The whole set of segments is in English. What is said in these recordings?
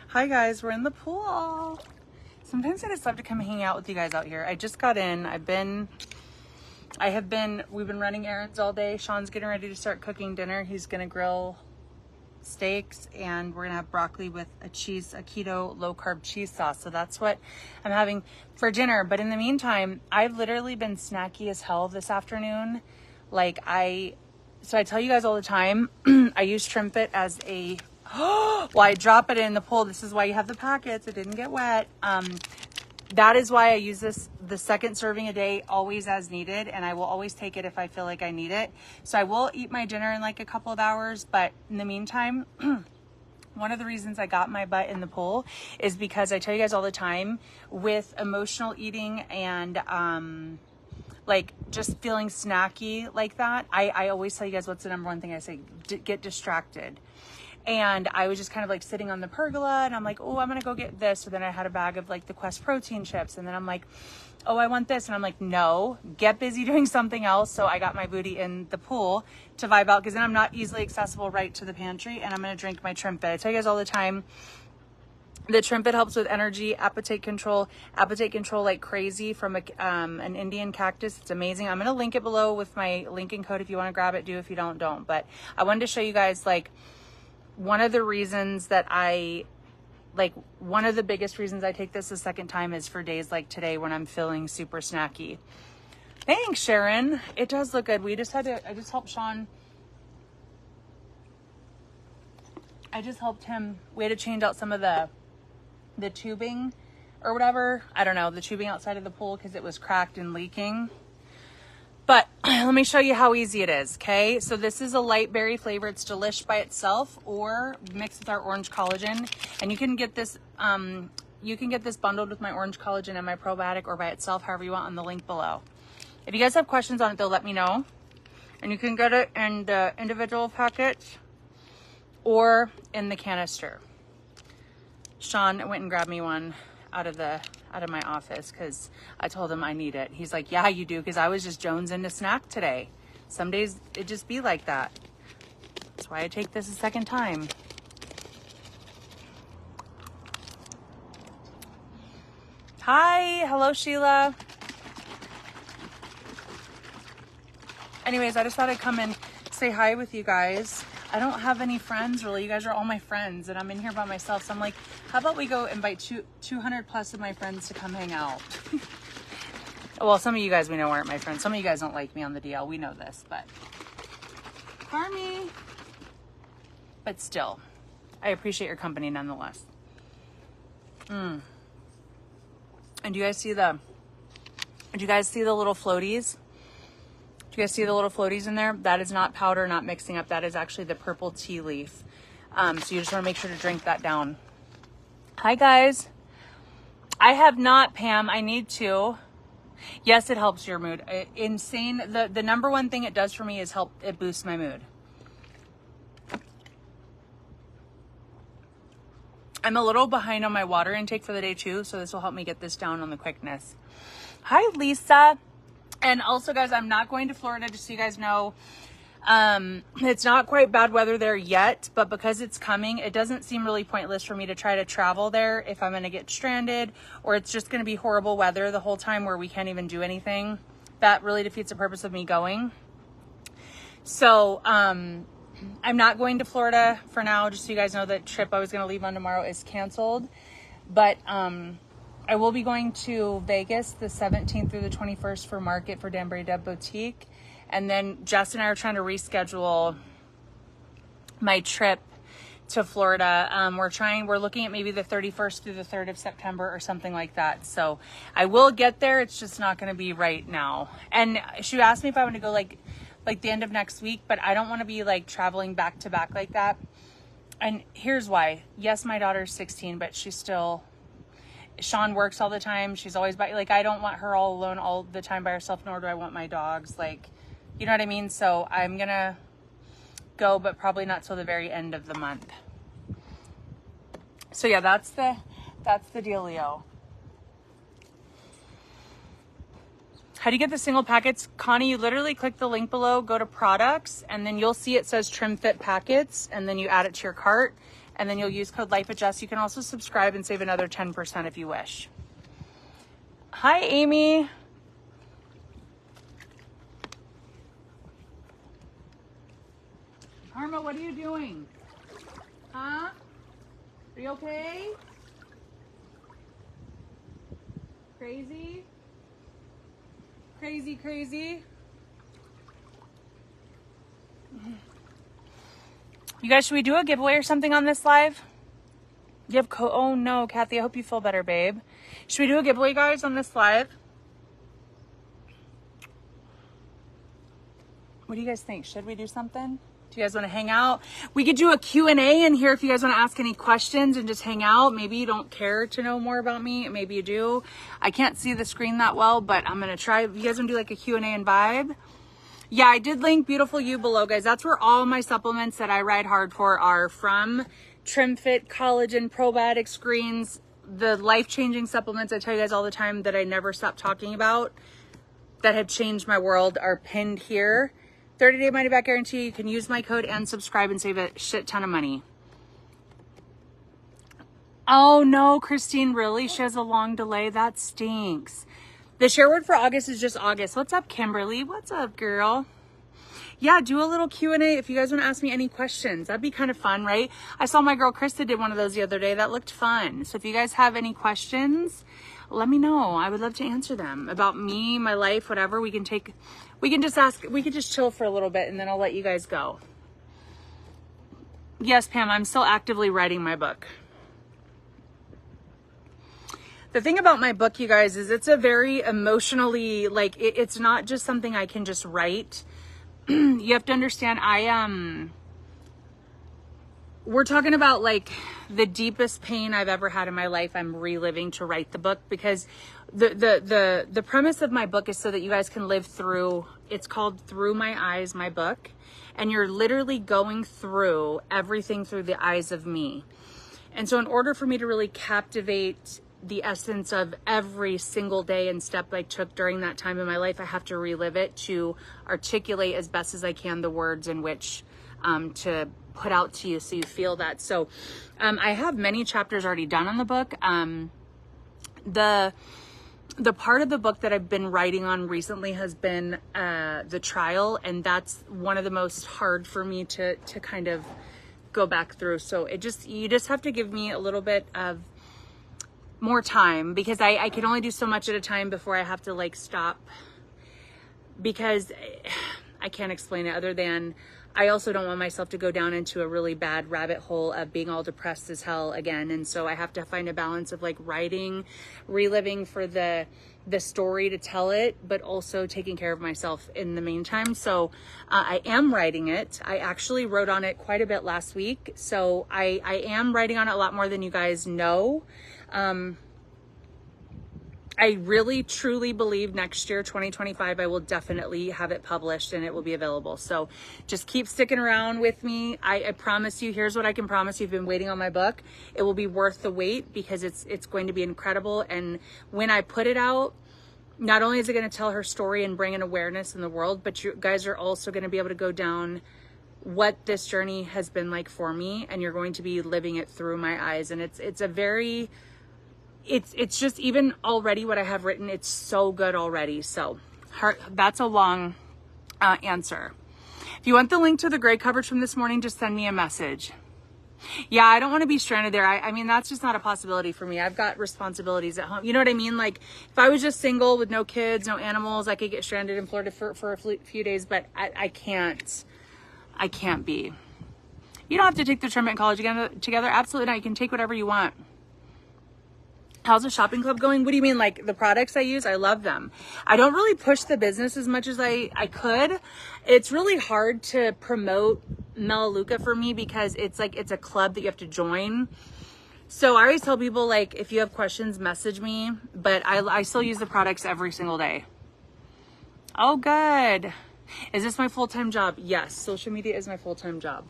Hi guys, we're in the pool. Sometimes I just love to come hang out with you guys out here. I just got in. We've been running errands all day. Sean's getting ready to start cooking dinner. He's gonna grill steaks and we're gonna have broccoli with a keto low carb cheese sauce. So that's what I'm having for dinner. But in the meantime, I've literally been snacky as hell this afternoon. So I tell you guys all the time, I use Shrimp It as a, well, I drop it in the pool. This is why you have the packets. It didn't get wet. That is why I use this, the second serving a day, always as needed. And I will always take it if I feel like I need it. So I will eat my dinner in like a couple of hours. But in the meantime, one of the reasons I got my butt in the pool is because I tell you guys all the time, with emotional eating and, like just feeling snacky like that, I always tell you guys what's the number one thing I say: get distracted. And I was just kind of like sitting on the pergola and I'm like, oh, I'm gonna go get this. So then I had a bag of like the Quest protein chips, and then I'm like, oh, I want this, and I'm like, no, get busy doing something else. So I got my booty in the pool to vibe out, because then I'm not easily accessible right to the pantry, and I'm gonna drink my Shrimp It. I tell you guys all the time, the Shrimp It helps with energy, appetite control like crazy, from an Indian cactus. It's amazing. I'm going to link it below with my linking code. If you want to grab it, do. If you don't. But I wanted to show you guys, like, one of the reasons that one of the biggest reasons I take this a second time is for days like today when I'm feeling super snacky. Thanks, Sharon. It does look good. I just helped Sean. I just helped him. We had to change out some of the tubing or whatever. I don't know, the tubing outside of the pool, because it was cracked and leaking. But let me show you how easy it is, okay? So this is a light berry flavor. It's delish by itself or mixed with our orange collagen. And you can get this bundled with my orange collagen and my probiotic, or by itself, however you want, on the link below. If you guys have questions on it, though, let me know. And you can get it in the individual packets or in the canister. Sean went and grabbed me one out of my office because I told him I need it. He's like, yeah, you do, because I was just jonesing to snack today. Some days it just be like that. That's why I take this a second time. Hi, hello Sheila. Anyways, I just thought I'd come and say hi with you guys. I don't have any friends really. You guys are all my friends, and I'm in here by myself. So I'm like, how about we go invite 200 plus of my friends to come hang out? Well, some of you guys we know aren't my friends. Some of you guys don't like me on the DL. We know this, but Carmi. But still, I appreciate your company nonetheless. And do you guys see the little floaties? Do you guys see the little floaties in there? That is not powder, not mixing up. That is actually the purple tea leaf. So you just want to make sure to drink that down. Hi, guys. I have not, Pam. I need to. Yes, it helps your mood. Insane. The number one thing it does for me is it boosts my mood. I'm a little behind on my water intake for the day, too, so this will help me get this down on the quickness. Hi, Lisa. And also, guys, I'm not going to Florida, just so you guys know. It's not quite bad weather there yet, but because it's coming, it doesn't seem really pointless for me to try to travel there if I'm going to get stranded, or it's just going to be horrible weather the whole time where we can't even do anything. That really defeats the purpose of me going. So, I'm not going to Florida for now, just so you guys know that trip I was going to leave on tomorrow is canceled. But, I will be going to Vegas the 17th through the 21st for market for Danbury Deb Boutique. And then Jess and I are trying to reschedule my trip to Florida. We're looking at maybe the 31st through the 3rd of September or something like that. So I will get there. It's just not going to be right now. And she asked me if I want to go like the end of next week, but I don't want to be like traveling back to back like that. And here's why. Yes, my daughter's 16, but Sean works all the time. She's always I don't want her all alone all the time by herself, nor do I want my dogs. You know what I mean? So I'm going to go, but probably not till the very end of the month. So yeah, that's the dealio. How do you get the single packets? Connie, you literally click the link below, go to products, and then you'll see it says Trim Fit packets, and then you add it to your cart. and then you'll use code LifeAdjust. You can also subscribe and save another 10% if you wish. Hi, Amy. Karma, what are you doing? Huh? Are you okay? Crazy? Crazy, crazy? You guys, should we do a giveaway or something on this live? You have oh no, Kathy, I hope you feel better, babe. Should we do a giveaway, guys, on this live? What do you guys think? Should we do something? Do you guys want to hang out? We could do a Q&A in here if you guys want to ask any questions and just hang out. Maybe you don't care to know more about me. Maybe you do. I can't see the screen that well, but I'm going to try. You guys want to do like a Q&A and vibe? Yeah, I did link Beautiful You below, guys. That's where all my supplements that I ride hard for are from. TrimFit, Collagen, Probiotics, Greens, the life-changing supplements I tell you guys all the time that I never stop talking about that have changed my world are pinned here. 30-day money-back guarantee. You can use my code and subscribe and save a shit ton of money. Oh no, Christine, really? She has a long delay? That stinks. The share word for August is just August. What's up, Kimberly? What's up, girl? Yeah, do a little Q&A if you guys want to ask me any questions. That'd be kind of fun, right? I saw my girl Krista did one of those the other day. That looked fun. So if you guys have any questions, let me know. I would love to answer them about me, my life, whatever. We can just chill for a little bit and then I'll let you guys go. Yes, Pam, I'm still actively writing my book. The thing about my book, you guys, is it's a very emotionally, like, it's not just something I can just write. You have to understand, we're talking about like the deepest pain I've ever had in my life. I'm reliving to write the book because the premise of my book is so that you guys can live through, it's called Through My Eyes, my book. And you're literally going through everything through the eyes of me. And so in order for me to really captivate the essence of every single day and step I took during that time in my life, I have to relive it to articulate as best as I can the words in which to put out to you so you feel that. So I have many chapters already done on the book. The part of the book that I've been writing on recently has been the trial, and that's one of the most hard for me to kind of go back through. So you just have to give me a little bit of more time because I can only do so much at a time before I have to like stop, because I can't explain it other than I also don't want myself to go down into a really bad rabbit hole of being all depressed as hell again. And so I have to find a balance of like writing, reliving for the story to tell it, but also taking care of myself in the meantime. So I am writing it. I actually wrote on it quite a bit last week. So I am writing on it a lot more than you guys know. I really truly believe next year, 2025, I will definitely have it published and it will be available. So just keep sticking around with me. I promise you, here's what I can promise you. You've been waiting on my book. It will be worth the wait because it's going to be incredible. And when I put it out, not only is it going to tell her story and bring an awareness in the world, but you guys are also going to be able to go down what this journey has been like for me. And you're going to be living it through my eyes. And it's just, even already what I have written, it's so good already. So that's a long answer. If you want the link to the gray coverage from this morning, just send me a message. Yeah, I don't want to be stranded there. I mean, that's just not a possibility for me. I've got responsibilities at home. You know what I mean? Like if I was just single with no kids, no animals, I could get stranded in Florida for a few days, but I can't be. You don't have to take the tournament college together. Absolutely not. You can take whatever you want. How's the shopping club going? What do you mean? Like the products I use? I love them. I don't really push the business as much as I could. It's really hard to promote Melaleuca for me because it's a club that you have to join. So I always tell people, like, if you have questions, message me, but I still use the products every single day. Oh, good. Is this my full-time job? Yes. Social media is my full-time job.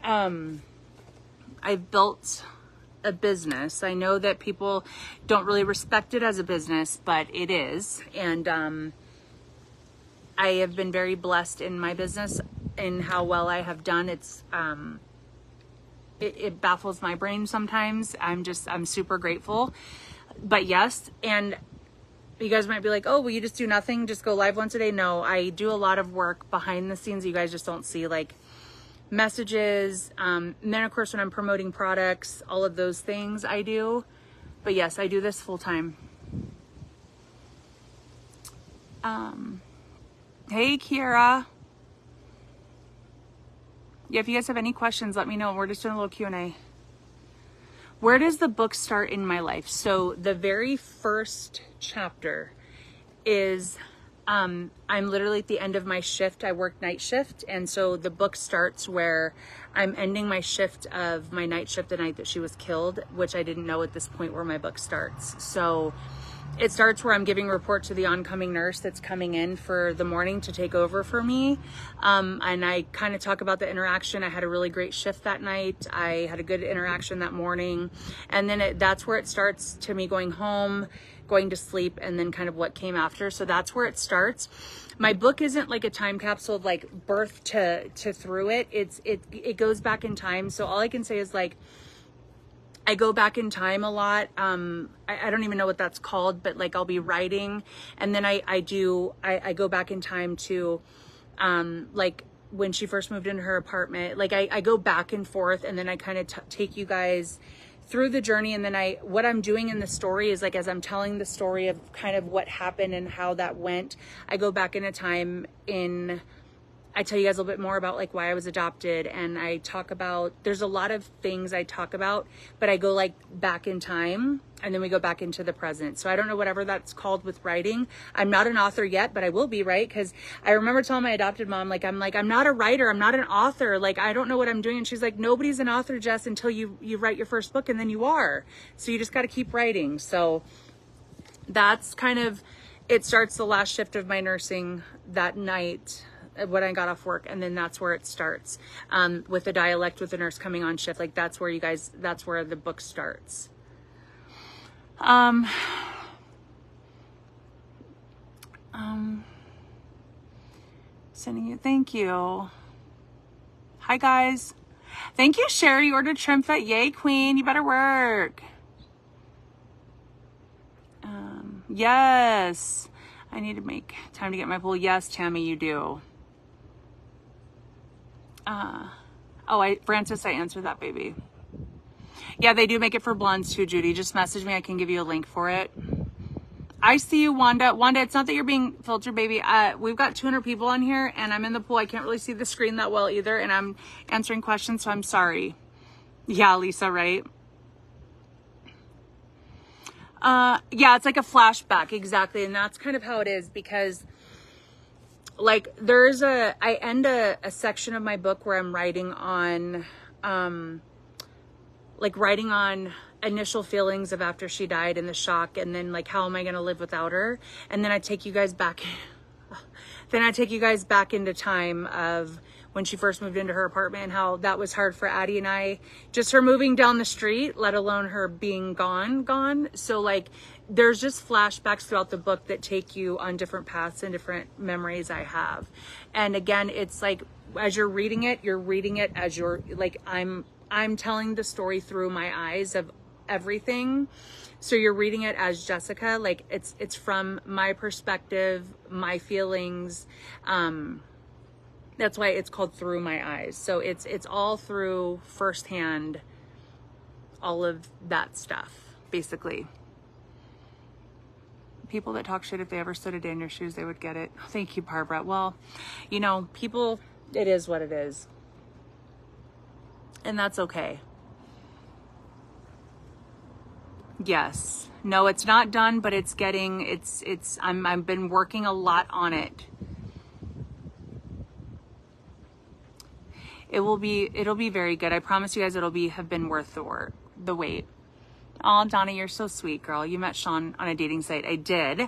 I've built a business. I know that people don't really respect it as a business, but it is. And I have been very blessed in my business in how well I have done. it baffles my brain sometimes. I'm super grateful. But yes, and you guys might be like, oh, well, you just do nothing, just go live once a day. No, I do a lot of work behind the scenes you guys just don't see, like messages, and then of course when I'm promoting products, all of those things I do. But yes, I do this full time. Hey, Kiara. Yeah, if you guys have any questions, let me know. We're just doing a little Q&A. Where does the book start in my life? So the very first chapter is, I'm literally at the end of my shift. I work night shift. And so the book starts where I'm ending my shift of my night shift the night that she was killed, which I didn't know at this point where my book starts. So it starts where I'm giving a report to the oncoming nurse that's coming in for the morning to take over for me. And I kind of talk about the interaction. I had a really great shift that night. I had a good interaction that morning. And then that's where it starts to me going home, going to sleep, and then kind of what came after. So that's where it starts. My book isn't like a time capsule, like birth to through it. It goes back in time. So all I can say is like, I go back in time a lot. I don't even know what that's called, but like I'll be writing, and then I go back in time to like when she first moved into her apartment. Like I go back and forth, and then I kind of take you guys through the journey. And then what I'm doing in the story is like, as I'm telling the story of kind of what happened and how that went, I go back in a time I tell you guys a little bit more about like why I was adopted, and I talk about, there's a lot of things I talk about, but I go like back in time, and then we go back into the present. So I don't know whatever that's called with writing. I'm not an author yet, but I will be, right? Because I remember telling my adopted mom, I'm not a writer, I'm not an author, like I don't know what I'm doing. And she's like, nobody's an author, Jess, until you write your first book, and then you are. So you just got to keep writing. So that's kind of, it starts the last shift of my nursing that night when I got off work, and then that's where it starts, with the dialect, with the nurse coming on shift. Like that's where that's where the book starts. Sending you, thank you. Hi guys. Thank you, Sherry. You ordered shrimp fit. Yay, queen. You better work. Yes. I need to make time to get my pool. Yes, Tammy, you do. Francis, I answered that, baby. Yeah, they do make it for blondes too, Judy. Just message me. I can give you a link for it. I see you, Wanda. Wanda, it's not that you're being filtered, baby. We've got 200 people on here, and I'm in the pool. I can't really see the screen that well either, and I'm answering questions, so I'm sorry. Yeah, Lisa, right? Yeah, it's like a flashback, exactly, and that's kind of how it is, because like I end a section of my book where I'm writing on initial feelings of after she died and the shock, and then like how am I going to live without her, and then I take you guys back into time of when she first moved into her apartment, and how that was hard for Addie and I, just her moving down the street, let alone her being gone. So like there's just flashbacks throughout the book that take you on different paths and different memories I have. And again, it's like as you're reading it as you're like, I'm telling the story through my eyes of everything. So you're reading it as Jessica, like it's from my perspective, my feelings. That's why it's called Through My Eyes. So it's all through firsthand, all of that stuff, basically. People that talk shit, if they ever stood a day in your shoes, they would get it. Thank you, Barbara. Well, you know, people, it is what it is. And that's okay. Yes. No, it's not done, but it's getting, I've been working a lot on it. It'll be very good. I promise you guys have been worth the wait. Oh, Donna, you're so sweet, girl. You met Sean on a dating site. I did.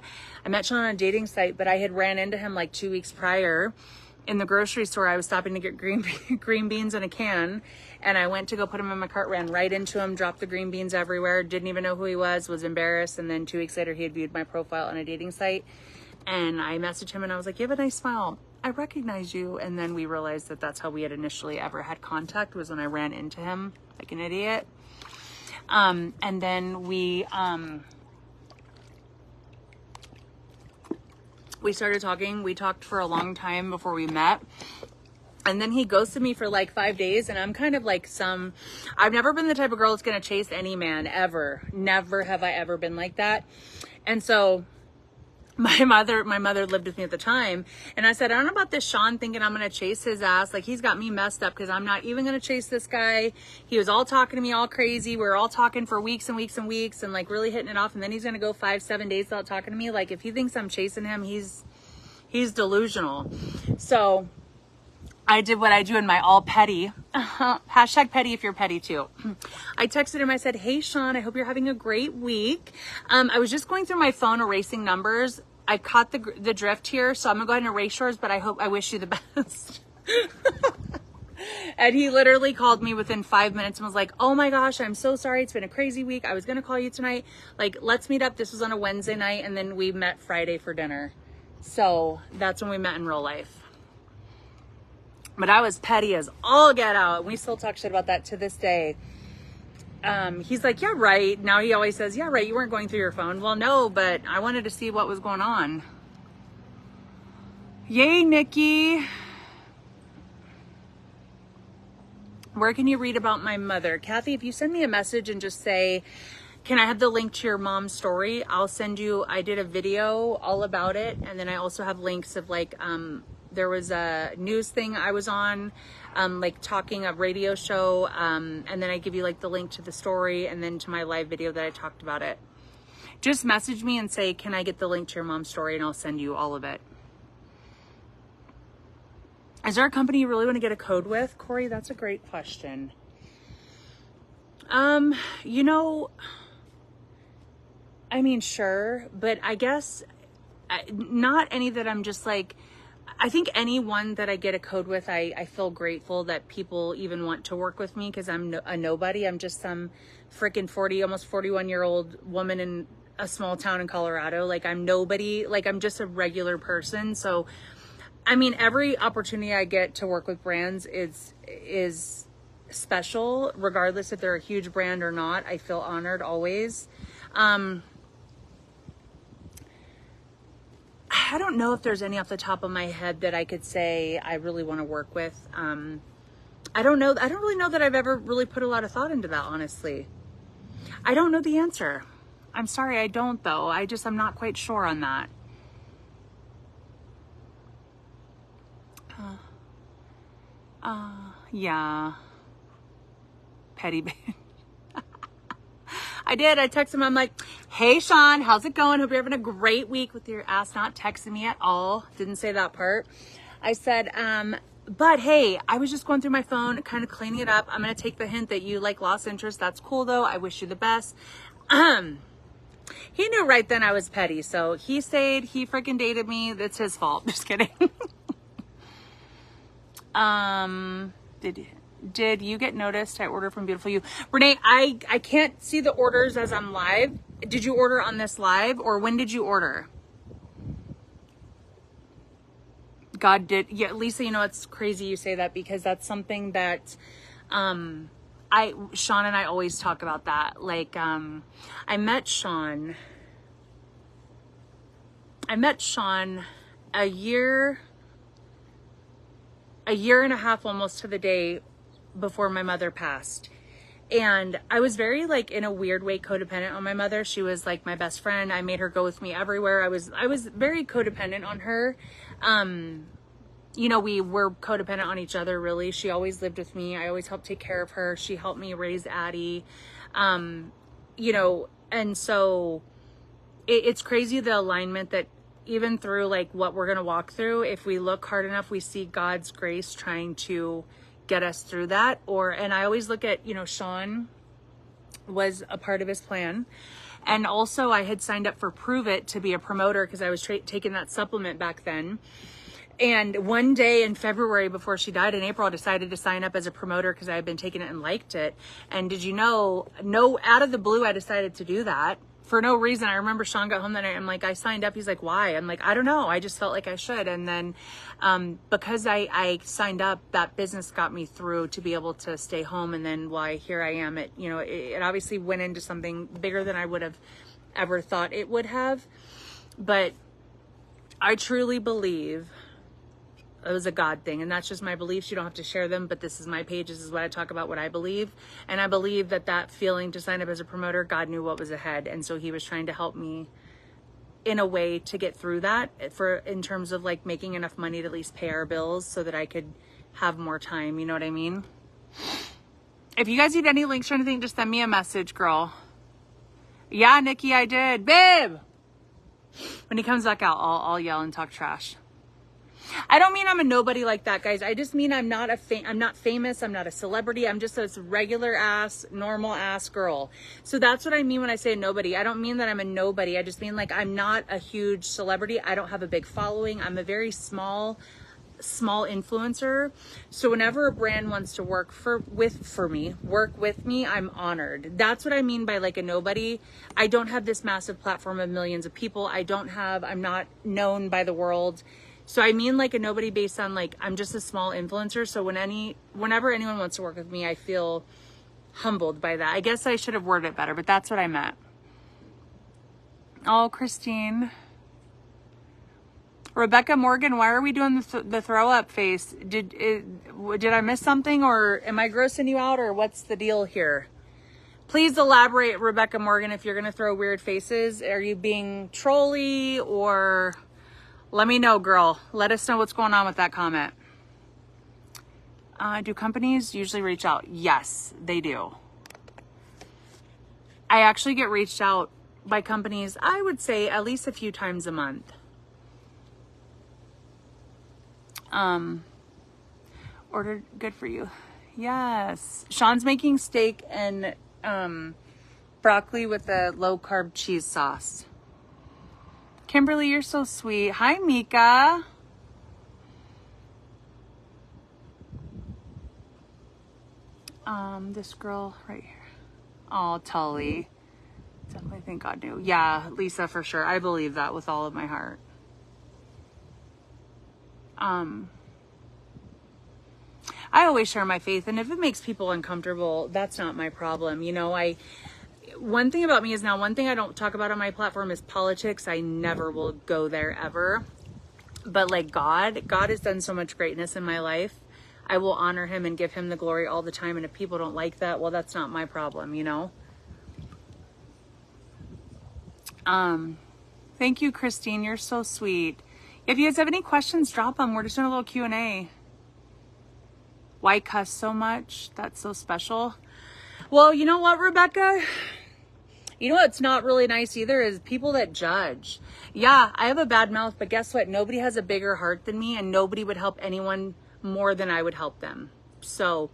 I met Sean on a dating site, but I had ran into him like 2 weeks prior in the grocery store. I was stopping to get green beans in a can, and I went to go put him in my cart, ran right into him, dropped the green beans everywhere, didn't even know who he was embarrassed. And then 2 weeks later, he had viewed my profile on a dating site, and I messaged him and I was like, you have a nice smile. I recognize you. And then we realized that that's how we had initially ever had contact, was when I ran into him like an idiot. And then we started talking. We talked for a long time before we met. And then he ghosted me for like 5 days. And I'm kind of like I've never been the type of girl that's going to chase any man ever. Never have I ever been like that. And so my mother lived with me at the time. And I said, I don't know about this Sean thinking I'm going to chase his ass. Like, he's got me messed up because I'm not even going to chase this guy. He was all talking to me all crazy. We were all talking for weeks and weeks and weeks and like really hitting it off. And then he's going to go 5-7 days without talking to me. Like, if he thinks I'm chasing him, he's delusional. So I did what I do in my all petty, hashtag petty if you're petty too. I texted him, I said, hey Sean, I hope you're having a great week. I was just going through my phone erasing numbers. I caught the drift here, so I'm gonna go ahead and erase yours, but I wish you the best. And he literally called me within 5 minutes and was like, oh my gosh, I'm so sorry. It's been a crazy week. I was gonna call you tonight. Like, let's meet up. This was on a Wednesday night, and then we met Friday for dinner. So that's when we met in real life. But I was petty as all get out. We still talk shit about that to this day. He's like, yeah, right. Now he always says, yeah, right. You weren't going through your phone. Well, no, but I wanted to see what was going on. Yay, Nikki. Where can you read about my mother? Kathy, if you send me a message and just say, can I have the link to your mom's story? I'll send you, I did a video all about it. And then I also have links of like, there was a news thing I was on, like talking a radio show. And then I give you like the link to the story and then to my live video that I talked about it. Just message me and say, can I get the link to your mom's story? And I'll send you all of it. Is there a company you really want to get a code with? Corey, that's a great question. You know, I mean, sure, but I guess not any that I'm just like, I think anyone that I get a code with, I feel grateful that people even want to work with me because I'm a nobody. I'm just some freaking 40, almost 41-year-old woman in a small town in Colorado. Like, I'm nobody. Like, I'm just a regular person. So, I mean, every opportunity I get to work with brands is special, regardless if they're a huge brand or not. I feel honored always. I don't know if there's any off the top of my head that I could say I really want to work with. I don't know. I don't really know that I've ever really put a lot of thought into that, honestly. I don't know the answer. I'm sorry, I don't though. I'm not quite sure on that. Yeah. Petty bitch. I did. I texted him. I'm like, hey, Sean, how's it going? Hope you're having a great week with your ass not texting me at all. Didn't say that part. I said, but hey, I was just going through my phone, kind of cleaning it up. I'm going to take the hint that you like lost interest. That's cool though. I wish you the best. He knew right then I was petty. So he stayed, he freaking dated me. That's his fault. Just kidding. Did you get noticed? I ordered from Beautiful You. Renee, I can't see the orders as I'm live. Did you order on this live or when did you order? God did. Yeah, Lisa, you know, it's crazy you say that because that's something that, Sean and I always talk about that. Like, I met Sean a year and a half almost to the day before my mother passed. And I was very, like, in a weird way codependent on my mother. She was like my best friend. I made her go with me everywhere. I was very codependent on her. You know, we were codependent on each other, really. She always lived with me. I always helped take care of her. She helped me raise Addie. You know, and so it's crazy the alignment that even through like what we're going to walk through, if we look hard enough, we see God's grace trying to get us through that. And I always look at, you know, Sean was a part of his plan. And also I had signed up for Prove It to be a promoter because I was taking that supplement back then. And one day in February before she died in April, I decided to sign up as a promoter because I had been taking it and liked it. And did you know, out of the blue, I decided to do that. for no reason. I remember Sean got home that night. I'm like, I signed up. He's like, why? I'm like, I don't know. I just felt like I should. And then because I signed up, that business got me through to be able to stay home. And then why here I am. It obviously went into something bigger than I would have ever thought it would have. But I truly believe it was a God thing, and that's just my beliefs. You don't have to share them, but this is my page. This is what I talk about, what I believe. And I believe that feeling to sign up as a promoter, God knew what was ahead. And so he was trying to help me in a way to get through that in terms of like making enough money to at least pay our bills so that I could have more time. You know what I mean? If you guys need any links or anything, just send me a message, girl. Yeah, Nikki, I did. Babe! When he comes back out, I'll yell and talk trash. I don't mean I'm a nobody like that, guys. I just mean I'm not famous. I'm not a celebrity. I'm just a regular ass, normal ass girl. So that's what I mean when I say nobody. I don't mean that I'm a nobody. I just mean like I'm not a huge celebrity. I don't have a big following. I'm a very small influencer. So whenever a brand wants to work with me, I'm honored. That's what I mean by like a nobody. I don't have this massive platform of millions of people. I'm not known by the world. So I mean like a nobody based on like, I'm just a small influencer. So whenever anyone wants to work with me, I feel humbled by that. I guess I should have worded it better, but that's what I meant. Oh, Christine. Rebecca Morgan, why are we doing the throw up face? Did I miss something, or am I grossing you out, or what's the deal here? Please elaborate, Rebecca Morgan, if you're going to throw weird faces. Are you being trolly, or... Let me know, girl. Let us know what's going on with that comment. Do companies usually reach out? Yes, they do. I actually get reached out by companies, I would say at least a few times a month. Ordered, good for you. Yes. Sean's making steak and broccoli with a low carb cheese sauce. Kimberly, you're so sweet. Hi, Mika. This girl right here. Oh, Tully. Definitely think God knew. Yeah, Lisa, for sure. I believe that with all of my heart. I always share my faith, and if it makes people uncomfortable, that's not my problem. One thing about me is, now one thing I don't talk about on my platform is politics. I never will go there ever. But like God has done so much greatness in my life. I will honor him and give him the glory all the time. And if people don't like that, well, that's not my problem, Thank you, Christine. You're so sweet. If you guys have any questions, drop them. We're just doing a little Q&A. Why cuss so much? That's so special. Well, you know what, Rebecca? You know what's not really nice either is people that judge. Yeah, I have a bad mouth, but guess what? Nobody has a bigger heart than me, and nobody would help anyone more than I would help them. So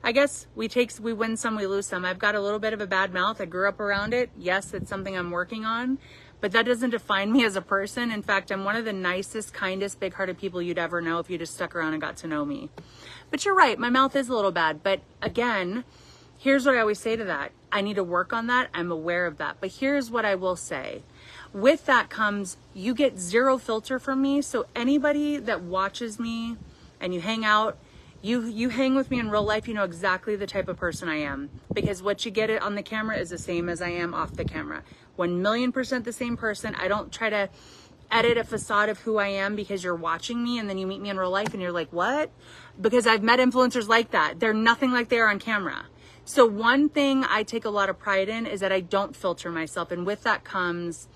I guess we win some, we lose some. I've got a little bit of a bad mouth. I grew up around it. Yes, it's something I'm working on, but that doesn't define me as a person. In fact, I'm one of the nicest, kindest, big-hearted people you'd ever know if you just stuck around and got to know me. But you're right, my mouth is a little bad. But again, here's what I always say to that. I need to work on that. I'm aware of that. But here's what I will say. With that comes, you get zero filter from me. So anybody that watches me and you hang out, you hang with me in real life, you know exactly the type of person I am. Because what you get on the camera is the same as I am off the camera. 1,000,000% the same person. I don't try to edit a facade of who I am because you're watching me and then you meet me in real life and you're like, what? Because I've met influencers like that. They're nothing like they are on camera. So one thing I take a lot of pride in is that I don't filter myself. And with that comes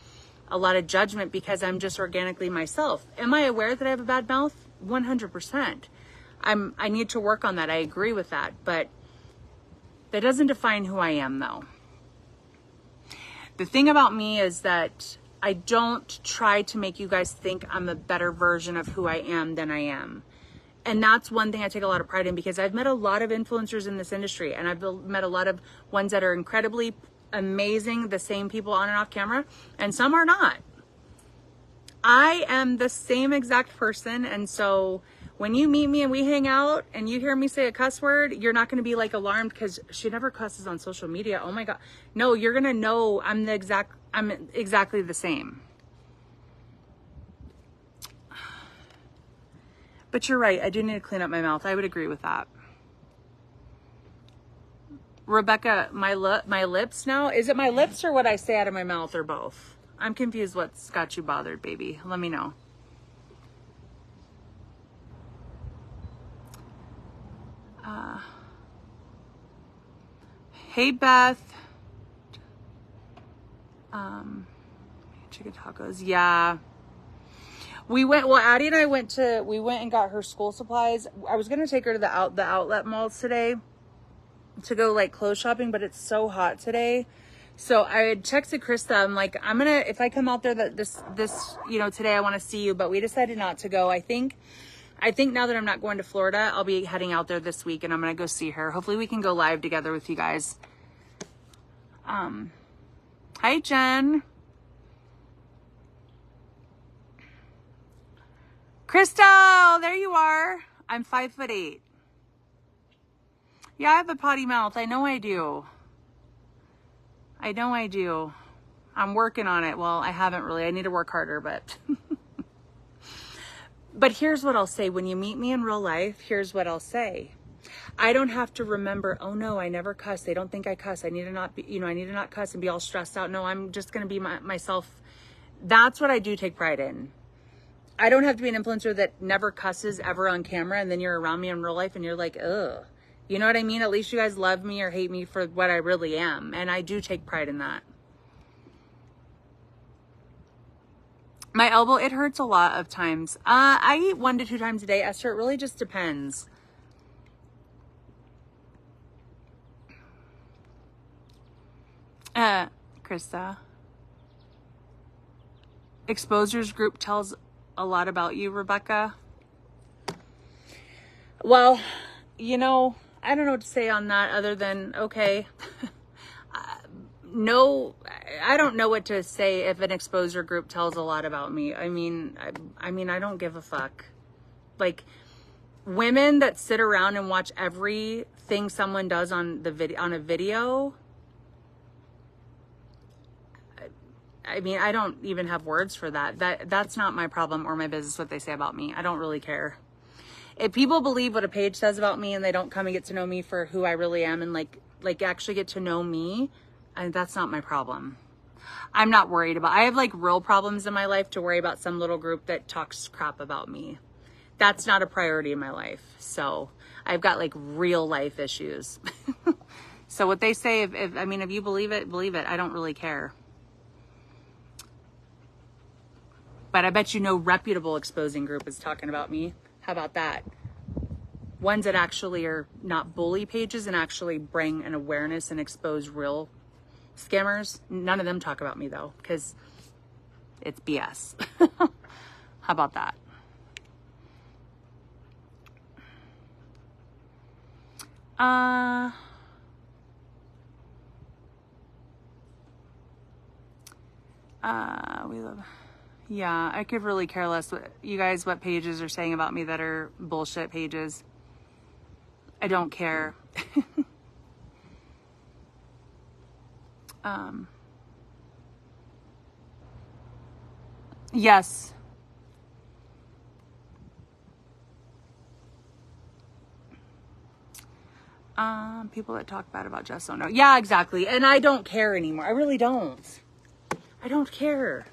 a lot of judgment because I'm just organically myself. Am I aware that I have a bad mouth? 100%. I need to work on that. I agree with that. But that doesn't define who I am, though. The thing about me is that I don't try to make you guys think I'm a better version of who I am than I am. And that's one thing I take a lot of pride in because I've met a lot of influencers in this industry and I've met a lot of ones that are incredibly amazing, the same people on and off camera, and some are not. I am the same exact person, and so When you meet me and we hang out and you hear me say a cuss word, you're not going to be like alarmed because she never cusses on social media. Oh my God. No, you're going to know I'm exactly the same. But you're right. I do need to clean up my mouth. I would agree with that. Rebecca, my lips now, is it my lips or what I say out of my mouth or both? I'm confused what's got you bothered, baby. Let me know. Hey, Beth. Chicken tacos. Yeah. Addie and I went and got her school supplies. I was going to take her to the outlet malls today to go like clothes shopping, but it's so hot today. So I had texted Krista. I'm like, if I come out there this, today I want to see you, but we decided not to go. I think now that I'm not going to Florida, I'll be heading out there this week and I'm going to go see her. Hopefully we can go live together with you guys. Hi, Jen. Crystal, there you are. I'm 5'8". Yeah, I have a potty mouth. I know I do. I'm working on it. Well, I haven't really. I need to work harder, but... But here's what I'll say. When you meet me in real life, here's what I'll say. I don't have to remember, oh no, I never cuss. They don't think I cuss. I need to not be, I need to not cuss and be all stressed out. No, I'm just going to be myself. That's what I do take pride in. I don't have to be an influencer that never cusses ever on camera. And then you're around me in real life and you're like, ugh, you know what I mean? At least you guys love me or hate me for what I really am. And I do take pride in that. My elbow, it hurts a lot of times. I eat 1 to 2 times a day, Esther. It really just depends. Krista. Exposures group tells a lot about you, Rebecca. Well, I don't know what to say on that other than, okay. No, I don't know what to say if an exposure group tells a lot about me. I mean, I don't give a fuck. Like, women that sit around and watch everything someone does on a video. I mean, I don't even have words for that. That's not my problem or my business what they say about me. I don't really care. If people believe what a page says about me and they don't come and get to know me for who I really am and like actually get to know me, and that's not my problem. I'm not worried about. I have like real problems in my life to worry about some little group that talks crap about me. That's not a priority in my life. So I've got like real life issues. So what they say, if you believe it, believe it. I don't really care. But I bet no reputable exposing group is talking about me. How about that? Ones that actually are not bully pages and actually bring an awareness and expose real scammers. None of them talk about me though, because it's BS. How about that? We love... Yeah, I could really care less what pages are saying about me that are bullshit pages. I don't care. Yes. People that talk bad about Jess don't know. Yeah, exactly. And I don't care anymore. I really don't. I don't care.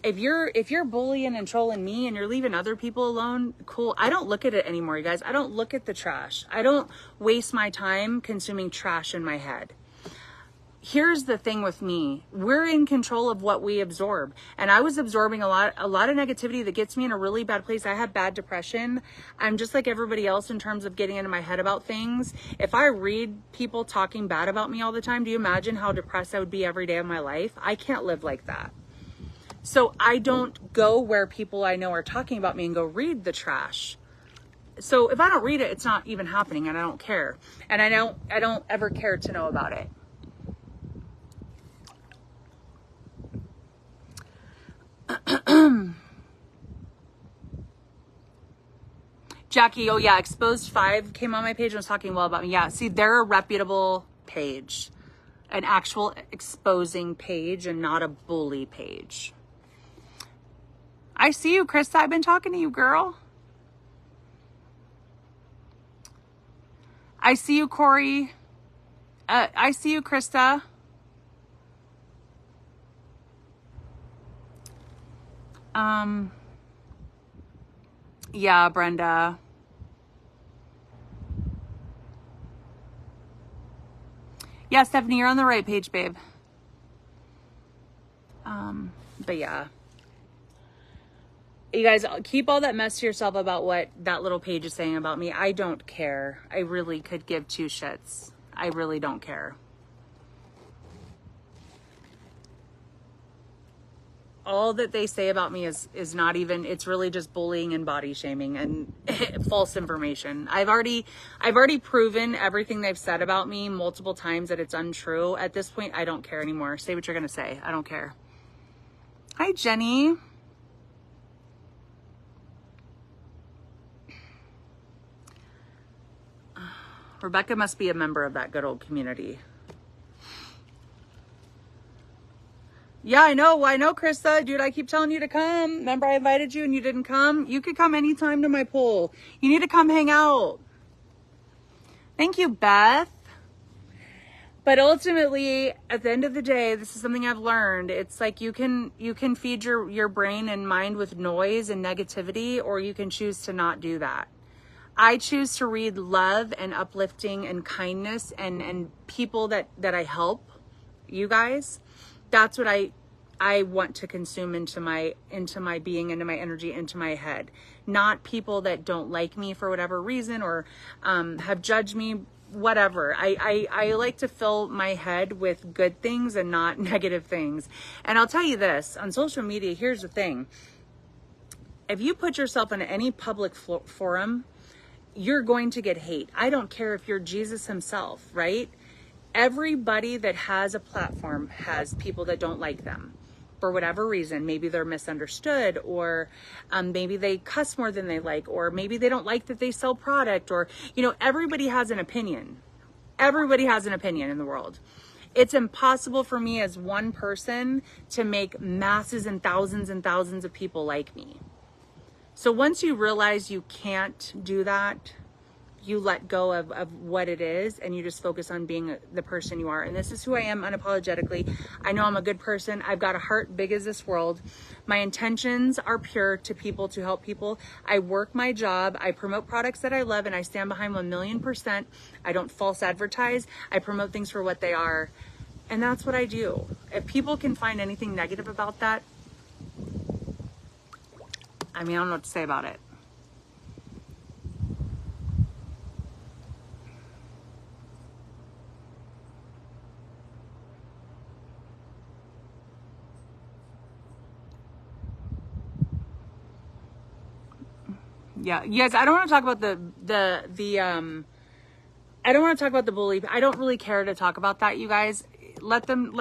If you're bullying and trolling me and you're leaving other people alone, cool. I don't look at it anymore, you guys. I don't look at the trash. I don't waste my time consuming trash in my head. Here's the thing with me. We're in control of what we absorb. And I was absorbing a lot of negativity that gets me in a really bad place. I have bad depression. I'm just like everybody else in terms of getting into my head about things. If I read people talking bad about me all the time, do you imagine how depressed I would be every day of my life? I can't live like that. So I don't go where people I know are talking about me and go read the trash. So if I don't read it, it's not even happening and I don't care. And I don't ever care to know about it. Jackie, oh yeah, Exposed 5 came on my page and was talking well about me. Yeah, see, they're a reputable page, an actual exposing page and not a bully page. I see you, Krista. I've been talking to you, girl. I see you, Corey. I see you, Krista. Yeah, Brenda. Yeah, Stephanie, you're on the right page, babe. But yeah. You guys, keep all that mess to yourself about what that little page is saying about me. I don't care. I really could give two shits. I really don't care. All that they say about me is not even, it's really just bullying and body shaming and false information. I've already proven everything they've said about me multiple times that it's untrue. At this point, I don't care anymore. Say what you're going to say. I don't care. Hi, Jenny. Rebecca must be a member of that good old community. Yeah, I know, Krista. Dude, I keep telling you to come. Remember I invited you and you didn't come? You could come anytime to my pool. You need to come hang out. Thank you, Beth. But ultimately, at the end of the day, this is something I've learned. It's like you can feed your brain and mind with noise and negativity, or you can choose to not do that. I choose to read love and uplifting and kindness and people that I help, you guys. That's what I want to consume into my being, into my energy, into my head. Not people that don't like me for whatever reason or have judged me, whatever. I like to fill my head with good things and not negative things. And I'll tell you this, on social media, here's the thing. If you put yourself in any public forum, you're going to get hate. I don't care if you're Jesus himself, right? Everybody that has a platform has people that don't like them for whatever reason. Maybe they're misunderstood, or maybe they cuss more than they like, or maybe they don't like that they sell product, or, everybody has an opinion. Everybody has an opinion in the world. It's impossible for me as one person to make masses and thousands of people like me. So once you realize you can't do that, you let go of what it is and you just focus on being the person you are. And this is who I am unapologetically. I know I'm a good person. I've got a heart big as this world. My intentions are pure to people, to help people. I work my job. I promote products that I love and I stand behind 1,000,000%. I don't false advertise. I promote things for what they are. And that's what I do. If people can find anything negative about that, I don't know what to say about it. Yeah, yes, I don't want to talk about I don't want to talk about the bully. I don't really care to talk about that, you guys. Let them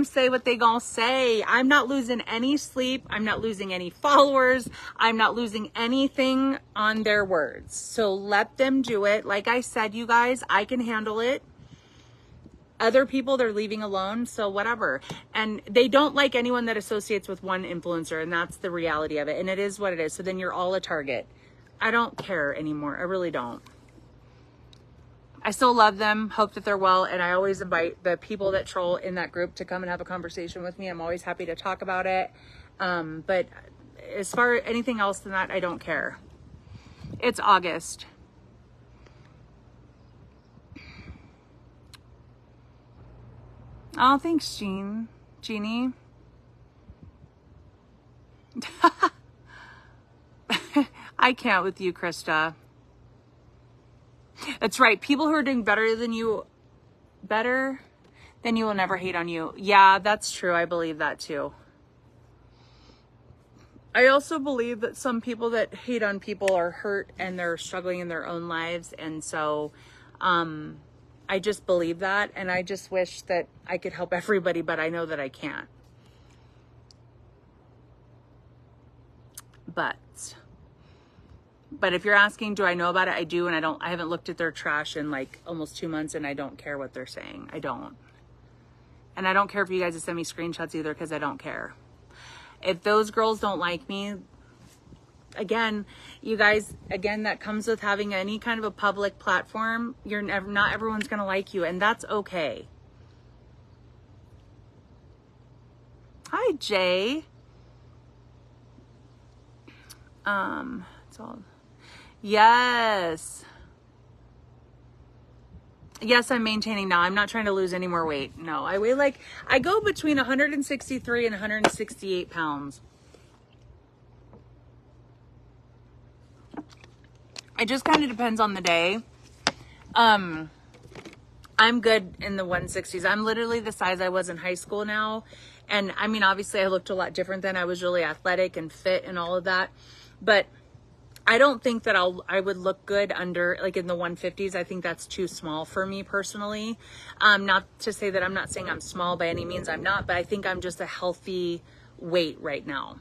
say what they gonna say. I'm not losing any sleep. I'm not losing any followers. I'm not losing anything on their words. So let them do it. Like I said, you guys, I can handle it. Other people they're leaving alone, so whatever. And they don't like anyone that associates with one influencer, and that's the reality of it. And it is what it is. So then you're all a target. I don't care anymore. I really don't. I still love them, hope that they're well, and I always invite the people that troll in that group to come and have a conversation with me. I'm always happy to talk about it. But as far as anything else than that, I don't care. It's August. Oh, thanks, Jeannie. I can't with you, Krista. That's right. People who are doing better than you will never hate on you. Yeah, that's true. I believe that too. I also believe that some people that hate on people are hurt and they're struggling in their own lives. And so, I just believe that. And I just wish that I could help everybody, but I know that I can't. But But if you're asking, do I know about it? I do. And I haven't looked at their trash in like almost 2 months, and I don't care what they're saying. I don't. And I don't care for you guys to send me screenshots either, because I don't care. If those girls don't like me, again, you guys, again, that comes with having any kind of a public platform. Not everyone's going to like you, and that's okay. Hi, Jay. It's all... Yes. Yes, I'm maintaining now. I'm not trying to lose any more weight. No, I go between 163 and 168 pounds. It just kind of depends on the day. I'm good in the 160s. I'm literally the size I was in high school now. And I mean, obviously I looked a lot different then. I was really athletic and fit and all of that. But I don't think that I would look good under, like, in the 150s. I think that's too small for me personally. Not to say that I'm not saying I'm small by any means. I'm not, but I think I'm just a healthy weight right now.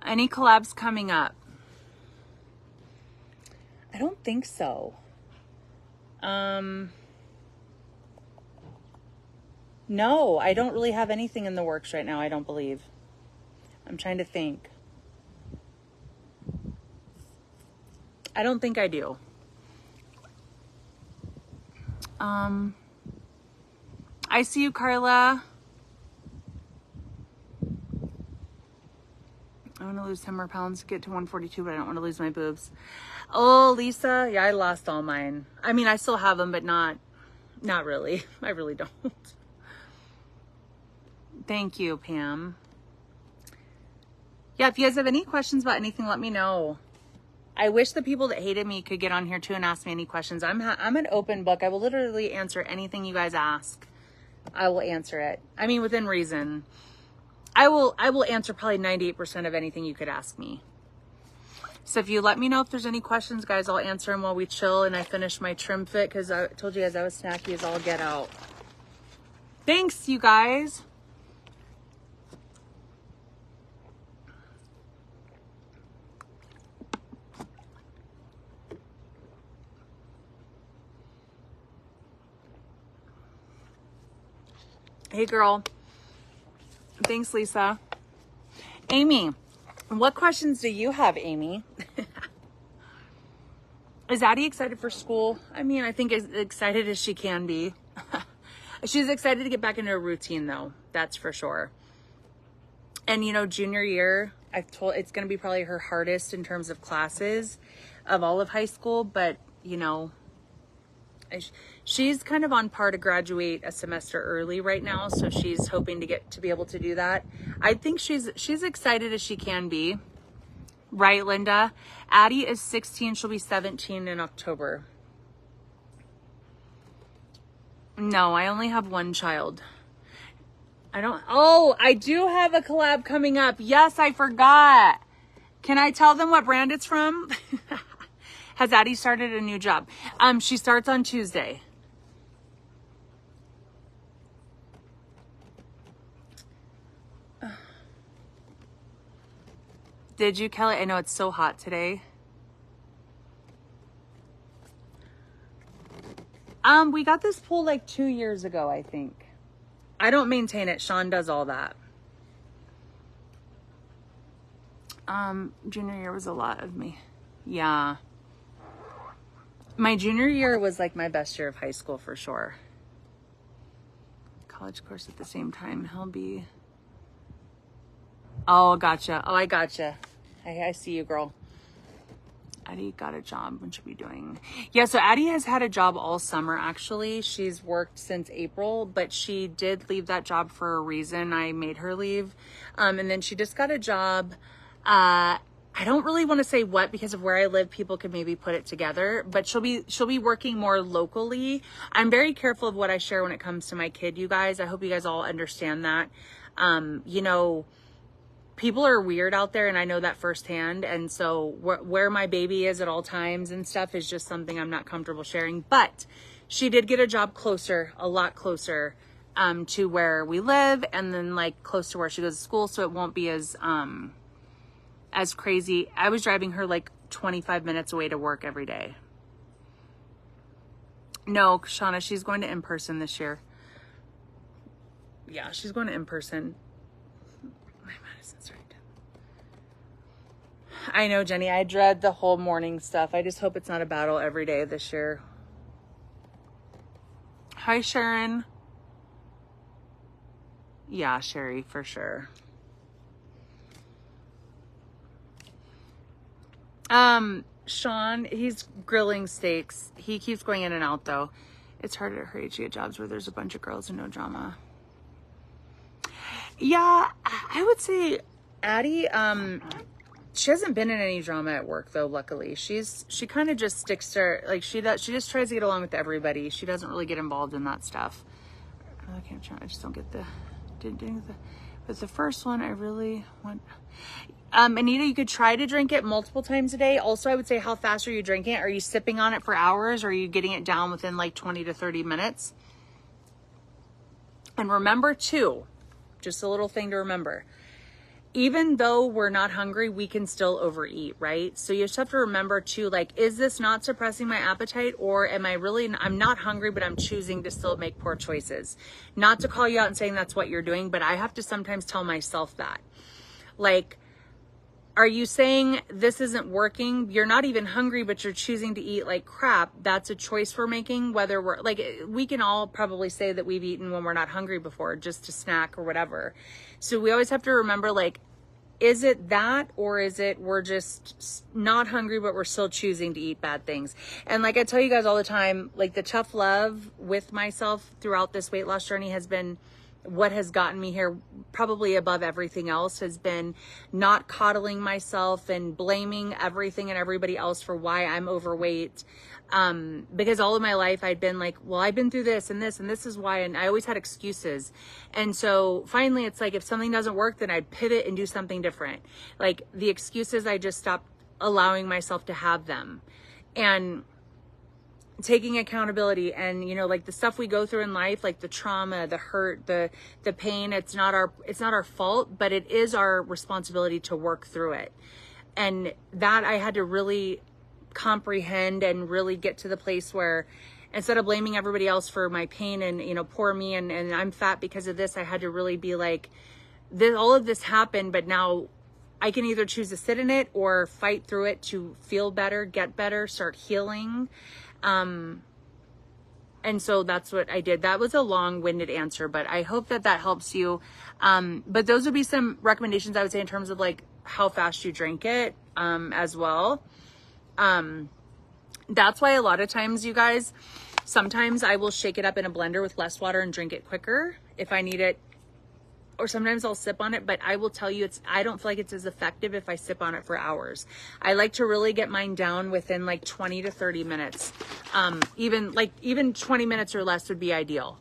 Any collabs coming up? I don't think so. No, I don't really have anything in the works right now, I don't believe. I'm trying to think. I don't think I do. I see you, Carla. I want to lose 10 more pounds to get to 142, but I don't want to lose my boobs. Oh, Lisa. Yeah, I lost all mine. I mean, I still have them, but not really. I really don't. Thank you, Pam. Yeah, if you guys have any questions about anything, let me know. I wish the people that hated me could get on here too and ask me any questions. I'm an open book. I will literally answer anything you guys ask. I will answer it. I mean, within reason. I will answer probably 98% of anything you could ask me. So if you let me know if there's any questions, guys, I'll answer them while we chill and I finish my trim fit, because I told you guys I was snacky as all get out. Thanks, you guys. Hey, girl. Thanks, Lisa. Amy, what questions do you have, Amy? Is Addie excited for school? I mean, I think as excited as she can be. She's excited to get back into a routine, though. That's for sure. And, you know, junior year, it's going to be probably her hardest in terms of classes of all of high school. But, you know, she's kind of on par to graduate a semester early right now, so she's hoping to be able to do that. I think she's excited as she can be, right, Linda? Addie is 16; she'll be 17 in October. No, I only have one child. I do have a collab coming up. Yes, I forgot. Can I tell them what brand it's from? Has Addie started a new job? She starts on Tuesday. Did you, Kelly? I know it's so hot today. We got this pool like 2 years ago, I think. I don't maintain it. Sean does all that. Junior year was a lot of me. Yeah. My junior year was like my best year of high school for sure. College course at the same time. He'll be... Oh, gotcha. Oh, I gotcha. I see you, girl. Addie got a job. What should we be doing? Yeah, so Addie has had a job all summer, actually. She's worked since April, but she did leave that job for a reason. I made her leave. And then she just got a job. I don't really want to say what, because of where I live, people could maybe put it together, but she'll be working more locally. I'm very careful of what I share when it comes to my kid, you guys. I hope you guys all understand that. You know, people are weird out there, and I know that firsthand. And so where my baby is at all times and stuff is just something I'm not comfortable sharing. But she did get a job closer, a lot closer, to where we live, and then like close to where she goes to school, so it won't be as crazy. I was driving her like 25 minutes away to work every day. No, Shauna, she's going to in-person this year. Yeah, she's going to in-person. My medicine's right. I know, Jenny, I dread the whole morning stuff. I just hope it's not a battle every day this year. Hi, Sharon. Yeah, Sherry, for sure. Sean, he's grilling steaks. He keeps going in and out, though. It's harder to hurry to get jobs where there's a bunch of girls and no drama. Yeah, I would say Addie, she hasn't been in any drama at work, though, luckily. She kind of just sticks to, like, she just tries to get along with everybody. She doesn't really get involved in that stuff. I just don't get with the first one, I really want... Anita, you could try to drink it multiple times a day. Also, I would say, how fast are you drinking it? Are you sipping on it for hours, or are you getting it down within like 20 to 30 minutes? And remember too, just a little thing to remember, even though we're not hungry, we can still overeat, right? So you just have to remember too, like, is this not suppressing my appetite, or am I really, I'm not hungry, but I'm choosing to still make poor choices? Not to call you out and saying that's what you're doing, but I have to sometimes tell myself that. Like, are you saying this isn't working? You're not even hungry, but you're choosing to eat like crap. That's a choice we're making. Whether we're like, we can all probably say that we've eaten when we're not hungry before, just to snack or whatever. So we always have to remember, like, is it that, or is it we're just not hungry, but we're still choosing to eat bad things? And like I tell you guys all the time, like, the tough love with myself throughout this weight loss journey has been what has gotten me here, probably above everything else, has been not coddling myself and blaming everything and everybody else for why I'm overweight. Because all of my life I'd been like, well, I've been through this and this is why. And I always had excuses. And so finally it's like, if something doesn't work, then I'd pivot and do something different. Like, the excuses, I just stopped allowing myself to have them. And taking accountability, and, you know, like the stuff we go through in life, like the trauma, the hurt, the pain, it's not our fault, but it is our responsibility to work through it. And that I had to really comprehend and really get to the place where, instead of blaming everybody else for my pain and, you know, poor me and I'm fat because of this, I had to really be like, all of this happened, but now I can either choose to sit in it or fight through it to feel better, get better, start healing. And so that's what I did. That was a long-winded answer, but I hope that helps you. But those would be some recommendations I would say in terms of like how fast you drink it, as well. That's why a lot of times, you guys, sometimes I will shake it up in a blender with less water and drink it quicker if I need it. Or sometimes I'll sip on it, but I will tell you, I don't feel like it's as effective if I sip on it for hours. I like to really get mine down within like 20 to 30 minutes. Even 20 minutes or less would be ideal.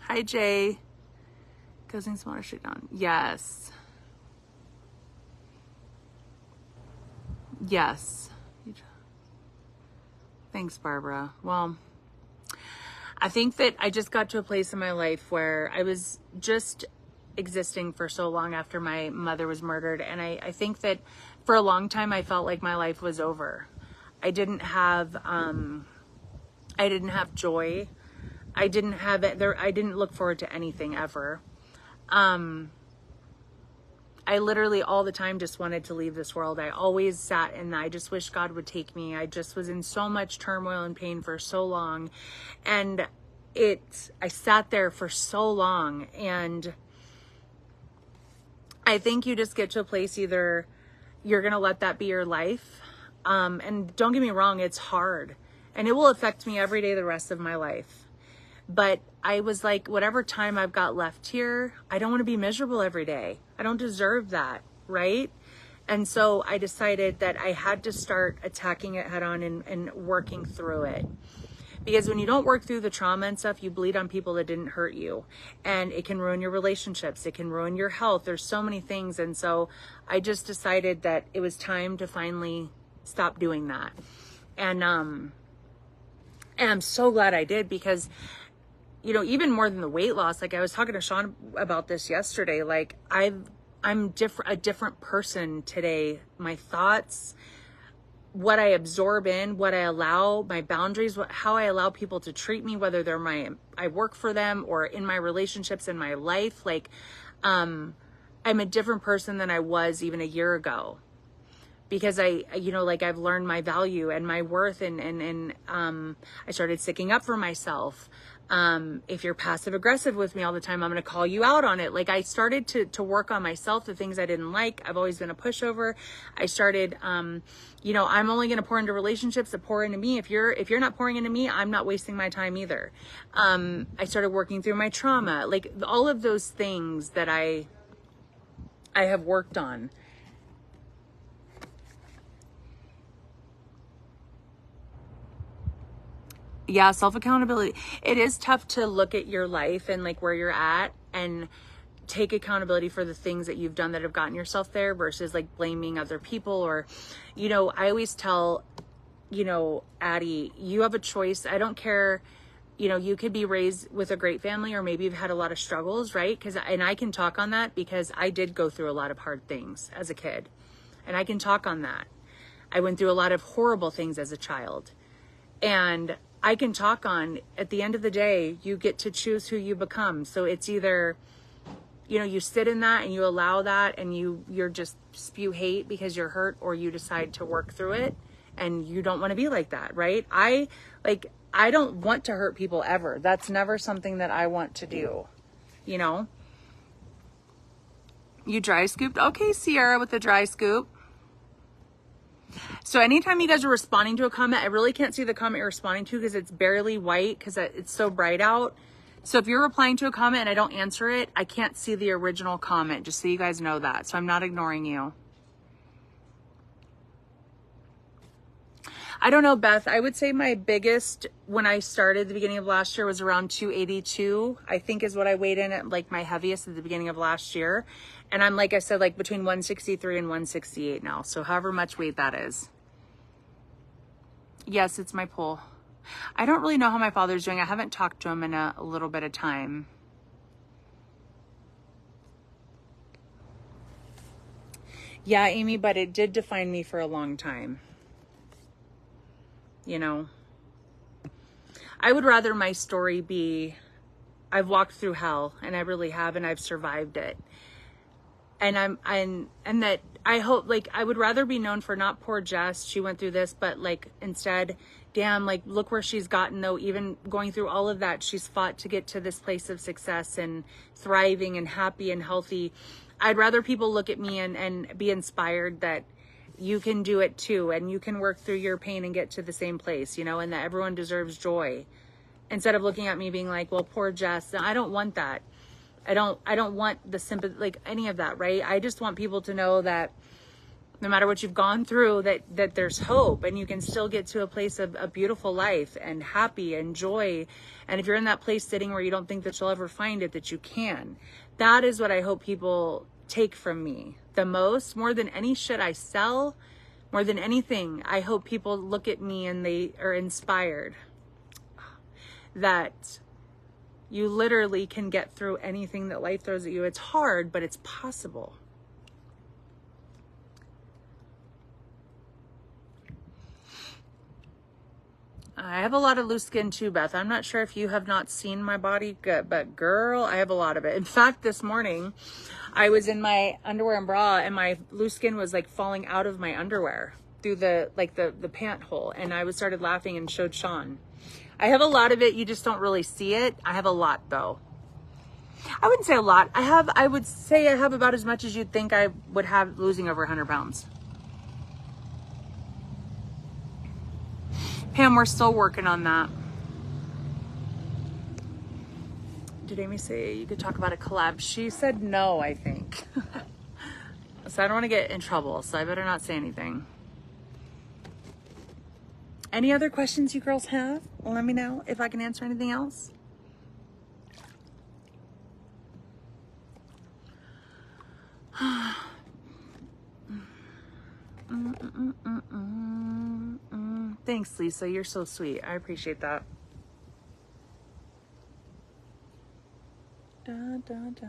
Hi, Jay. Cousin smaller shit down. Yes. Yes. Thanks, Barbara. Well, I think that I just got to a place in my life where I was just existing for so long after my mother was murdered. And I think that for a long time, I felt like my life was over. I didn't have joy. I didn't look forward to anything ever. I literally all the time just wanted to leave this world. I always sat and I just wish God would take me. I just was in so much turmoil and pain for so long. And I sat there for so long. And I think you just get to a place, either you're going to let that be your life. And don't get me wrong, it's hard. And it will affect me every day the rest of my life. But I was like, whatever time I've got left here, I don't want to be miserable every day. I don't deserve that, right? And so I decided that I had to start attacking it head on and working through it. Because when you don't work through the trauma and stuff, you bleed on people that didn't hurt you, and it can ruin your relationships. It can ruin your health. There's so many things. And so I just decided that it was time to finally stop doing that. And I'm so glad I did, because, you know, even more than the weight loss, like I was talking to Sean about this yesterday, like I'm a different person today. My thoughts, what I absorb in, what I allow, my boundaries, how I allow people to treat me, whether I work for them or in my relationships in my life. Like, I'm a different person than I was even a year ago, because I've learned my value and my worth, and I started sticking up for myself. If you're passive aggressive with me all the time, I'm going to call you out on it. Like, I started to work on myself, the things I didn't like. I've always been a pushover. I started, I'm only going to pour into relationships that pour into me. If you're not pouring into me, I'm not wasting my time either. I started working through my trauma, like all of those things that I have worked on. Yeah, self-accountability. It is tough to look at your life and like where you're at and take accountability for the things that you've done that have gotten yourself there, versus like blaming other people. Or, I always tell, Addie, you have a choice. I don't care. You could be raised with a great family, or maybe you've had a lot of struggles, right? And I can talk on that because I did go through a lot of hard things as a kid, and I can talk on that. I went through a lot of horrible things as a child, and I can talk on, at the end of the day, you get to choose who you become. So it's either, you sit in that and you allow that, and you're just spew hate because you're hurt, or you decide to work through it, and you don't want to be like that, right? I don't want to hurt people ever. That's never something that I want to do, You dry scooped? Okay, Sierra with the dry scoop. So anytime you guys are responding to a comment, I really can't see the comment you're responding to because it's barely white because it's so bright out. So if you're replying to a comment and I don't answer it, I can't see the original comment, just so you guys know that. So I'm not ignoring you. I don't know, Beth. I would say my biggest, when I started the beginning of last year, was around 282, I think is what I weighed in at, like my heaviest at the beginning of last year. And I'm, like I said, like between 163 and 168 now. So however much weight that is. Yes, it's my poll. I don't really know how my father's doing. I haven't talked to him in a little bit of time. Yeah, Amy, but it did define me for a long time. I would rather my story be, I've walked through hell, and I really have, and I've survived it. And and that I hope, like, I would rather be known for not poor Jess, she went through this, but like instead, damn, like look where she's gotten, though, even going through all of that, she's fought to get to this place of success and thriving and happy and healthy. I'd rather people look at me and be inspired that you can do it too, and you can work through your pain and get to the same place, and that everyone deserves joy, instead of looking at me being like, well, poor Jess. I don't want that. I don't want the sympathy, like any of that, right? I just want people to know that no matter what you've gone through, that there's hope, and you can still get to a place of a beautiful life and happy and joy. And if you're in that place sitting where you don't think that you'll ever find it, that you can. That is what I hope people take from me the most, more than any shit I sell, more than anything. I hope people look at me and they are inspired that you literally can get through anything that life throws at you. It's hard, but it's possible. I have a lot of loose skin too, Beth. I'm not sure if you have not seen my body, but girl, I have a lot of it. In fact, this morning I was in my underwear and bra, and my loose skin was like falling out of my underwear through the pant hole. And I started laughing and showed Sean. I have a lot of it. You just don't really see it. I have a lot though. I wouldn't say a lot. I would say I have about as much as you'd think I would have losing over 100 pounds. Pam, we're still working on that. Did Amy say you could talk about a collab? She said no, I think. So I don't want to get in trouble, so I better not say anything. Any other questions you girls have? Let me know if I can answer anything else. Thanks, Lisa. You're so sweet. I appreciate that. Da, da, da.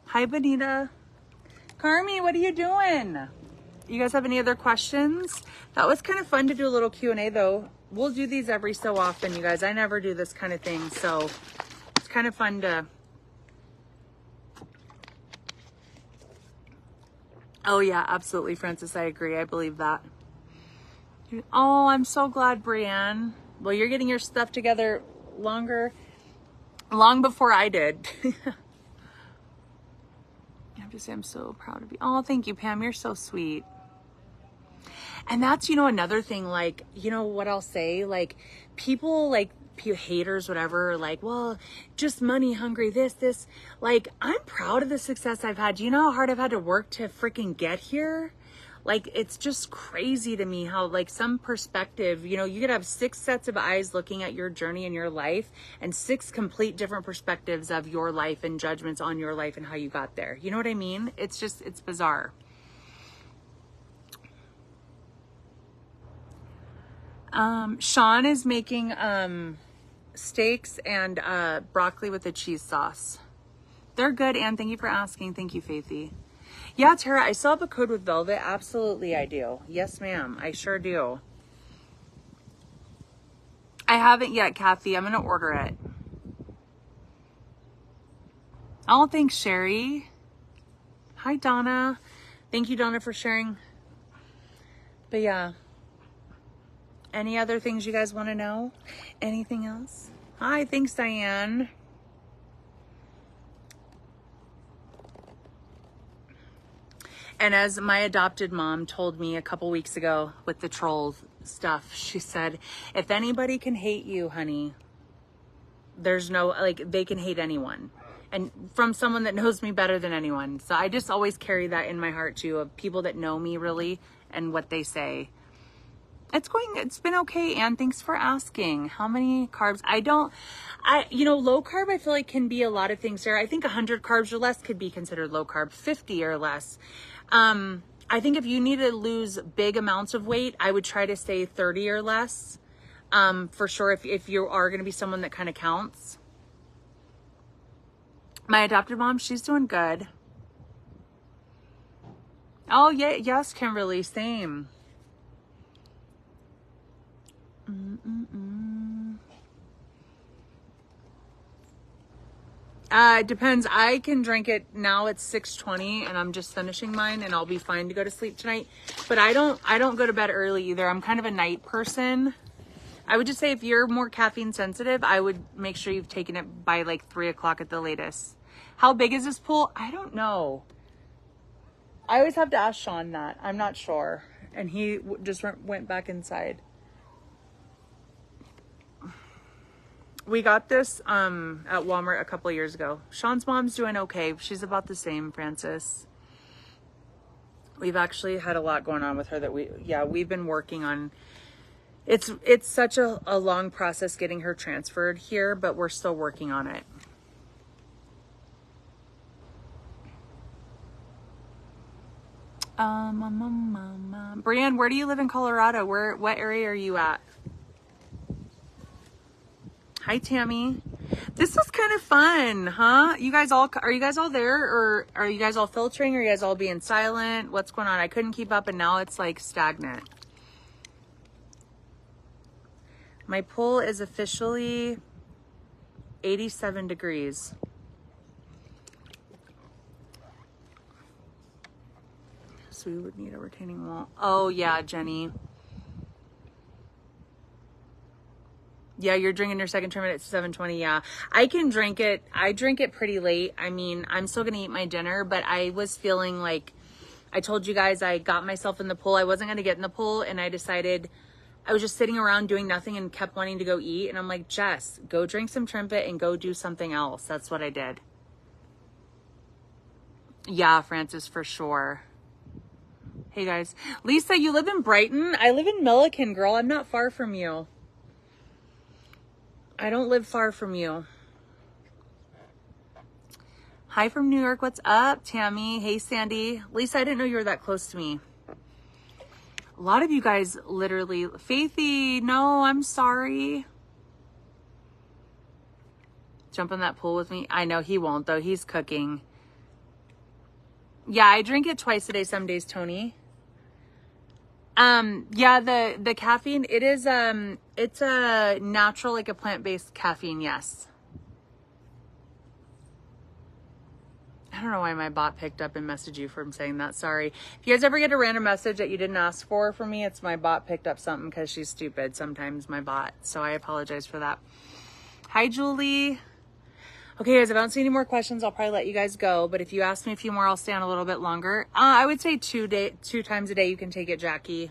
Hi, Benita. Carmi, what are you doing? You guys have any other questions? That was kind of fun to do a little Q&A though. We'll do these every so often, you guys. I never do this kind of thing, so it's kind of fun to... Oh yeah, absolutely, Francis. I agree. I believe that. Oh, I'm so glad, Brienne. Well, you're getting your stuff together long before I did. I have to say I'm so proud of you. Oh, thank you, Pam. You're so sweet. And that's, you know, another thing, like, you know what I'll say? Like, people, like, haters, whatever, like, well, just money hungry, this. Like, I'm proud of the success I've had. Do you know how hard I've had to work to freaking get here? Like, it's just crazy to me how, like, some perspective, you know, you could have 6 sets of eyes looking at your journey and your life, and 6 complete different perspectives of your life and judgments on your life and how you got there. You know what I mean? It's just, it's bizarre. Sean is making steaks and broccoli with a cheese sauce. They're good, and thank you for asking. Thank you, Faithy. Yeah, Tara, I still have a code with Velvet. Absolutely, I do. Yes, ma'am. I sure do. I haven't yet, Kathy. I'm going to order it. Oh, thanks, Sherry. Hi, Donna. Thank you, Donna, for sharing. But yeah. Any other things you guys want to know? Anything else? Hi, thanks, Diane. And as my adopted mom told me a couple weeks ago with the troll stuff, she said, if anybody can hate you, honey, there's no, like, they can hate anyone. And from someone that knows me better than anyone. So I just always carry that in my heart too, of people that know me really and what they say. It's been okay, Anne. Thanks for asking. How many carbs? You know, low carb, I feel like can be a lot of things there. I think 100 carbs or less could be considered low carb, 50 or less. I think if you need to lose big amounts of weight, I would try to say 30 or less. For sure, if you are going to be someone that kind of counts. My adopted mom, she's doing good. Oh, yeah, yes, Kimberly, same. It depends. I can drink it now. It's 6:20 and I'm just finishing mine and I'll be fine to go to sleep tonight. But I don't go to bed early either. I'm kind of a night person. I would just say if you're more caffeine sensitive, I would make sure you've taken it by like 3 o'clock at the latest. How big is this pool? I don't know. I always have to ask Sean that. I'm not sure. And he just went back inside. We got this at Walmart a couple of years ago. Sean's mom's doing okay. She's about the same, Francis. We've actually had a lot going on with her that we've been working on. It's such a long process getting her transferred here, but we're still working on it. Brienne, where do you live in Colorado? What area are you at? Hi, Tammy. This was kind of fun, huh? Are you guys all there, or are you guys all filtering, or are you guys all being silent? What's going on? I couldn't keep up and now it's like stagnant. My pool is officially 87 degrees. So we would need a retaining wall. Oh yeah, Jenny. Yeah, you're drinking your second tournament at 7:20. Yeah, I can drink it. I drink it pretty late. I mean, I'm still going to eat my dinner, but I was feeling like, I told you guys I got myself in the pool. I wasn't going to get in the pool, and I decided, I was just sitting around doing nothing and kept wanting to go eat. And I'm like, Jess, go drink some Trimpet and go do something else. That's what I did. Yeah, Francis, for sure. Hey guys. Lisa, you live in Brighton? I live in Milliken, girl. I'm not far from you. I don't live far from you. Hi from New York. What's up, Tammy? Hey, Sandy. Lisa, I didn't know you were that close to me. A lot of you guys literally... Faithy, no, I'm sorry. Jump in that pool with me. I know he won't, though. He's cooking. Yeah, I drink it twice a day some days, Tony. Yeah, the caffeine, it is, it's a natural, like a plant-based caffeine, yes. I don't know why my bot picked up and messaged you from saying that. Sorry. If you guys ever get a random message that you didn't ask for from me, it's my bot picked up something because she's stupid sometimes, my bot. So I apologize for that. Hi, Julie. Okay, guys, if I don't see any more questions, I'll probably let you guys go. But if you ask me a few more, I'll stay on a little bit longer. I would say 2 times a day you can take it, Jackie.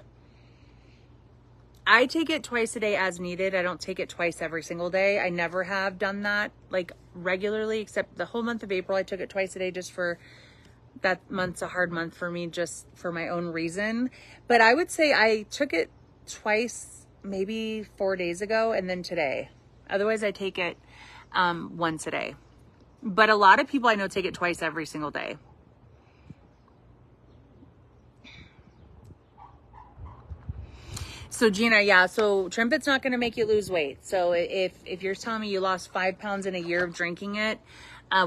I take it twice a day as needed. I don't take it twice every single day. I never have done that like regularly, except the whole month of April. I took it twice a day just for that month's a hard month for me, just for my own reason. But I would say I took it twice, maybe 4 days ago, and then today. Otherwise, I take it once a day. But a lot of people I know take it twice every single day. So Gina, yeah, so Trimpet's not going to make you lose weight. So if you're telling me you lost 5 pounds in a year of drinking it,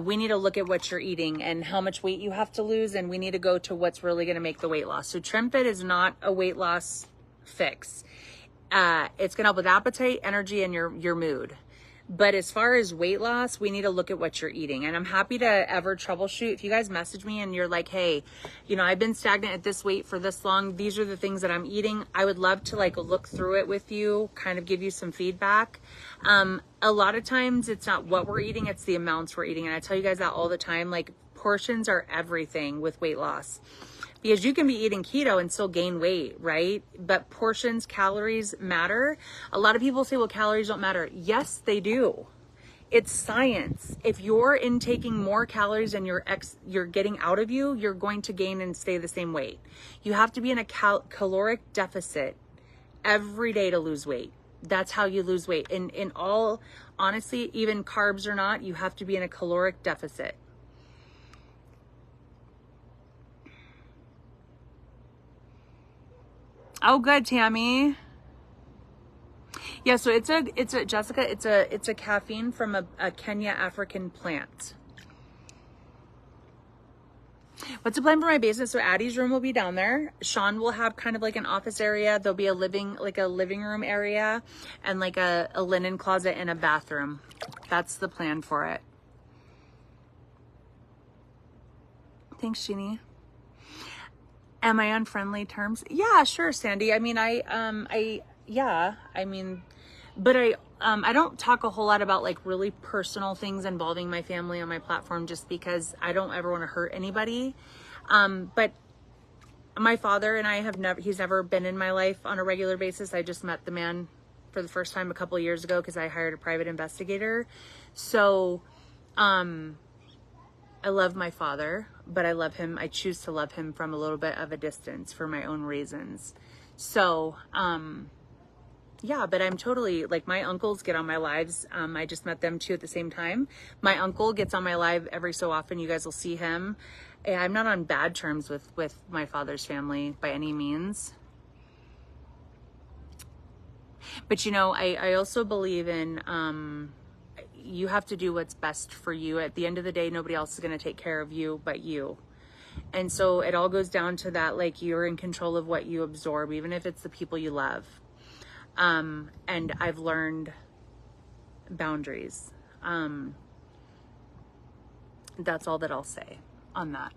we need to look at what you're eating and how much weight you have to lose, and we need to go to what's really going to make the weight loss. So Trimpet is not a weight loss fix. It's going to help with appetite, energy, and your mood. But as far as weight loss, we need to look at what you're eating. And I'm happy to ever troubleshoot. If you guys message me and you're like, hey, you know, I've been stagnant at this weight for this long. These are the things that I'm eating. I would love to like look through it with you, kind of give you some feedback. A lot of times it's not what we're eating, it's the amounts we're eating. And I tell you guys that all the time, like portions are everything with weight loss. Because you can be eating keto and still gain weight, right? But portions, calories matter. A lot of people say, well, calories don't matter. Yes, they do. It's science. If you're intaking more calories than you're getting out of you, you're going to gain and stay the same weight. You have to be in a caloric deficit every day to lose weight. That's how you lose weight. In all honesty, even carbs or not, you have to be in a caloric deficit. Oh, good, Tammy. Yeah, so it's a Jessica, it's a caffeine from a Kenya African plant. What's the plan for my basement? So Addie's room will be down there. Sean will have kind of like an office area. There'll be a living room area and like a linen closet and a bathroom. That's the plan for it. Thanks, Jeannie. Am I on friendly terms? Yeah, sure, Sandy. I mean, but I don't talk a whole lot about like really personal things involving my family on my platform just because I don't ever want to hurt anybody. But my father and I he's never been in my life on a regular basis. I just met the man for the first time a couple of years ago because I hired a private investigator. So, I love my father, but I love him. I choose to love him from a little bit of a distance for my own reasons. So, yeah, but I'm totally like my uncles get on my lives. I just met them too at the same time. My uncle gets on my live every so often. You guys will see him. I'm not on bad terms with my father's family by any means. But you know, I also believe in, you have to do what's best for you. At the end of the day, nobody else is going to take care of you but you. And so it all goes down to that, like you're in control of what you absorb, even if it's the people you love. And I've learned boundaries. That's all that I'll say on that.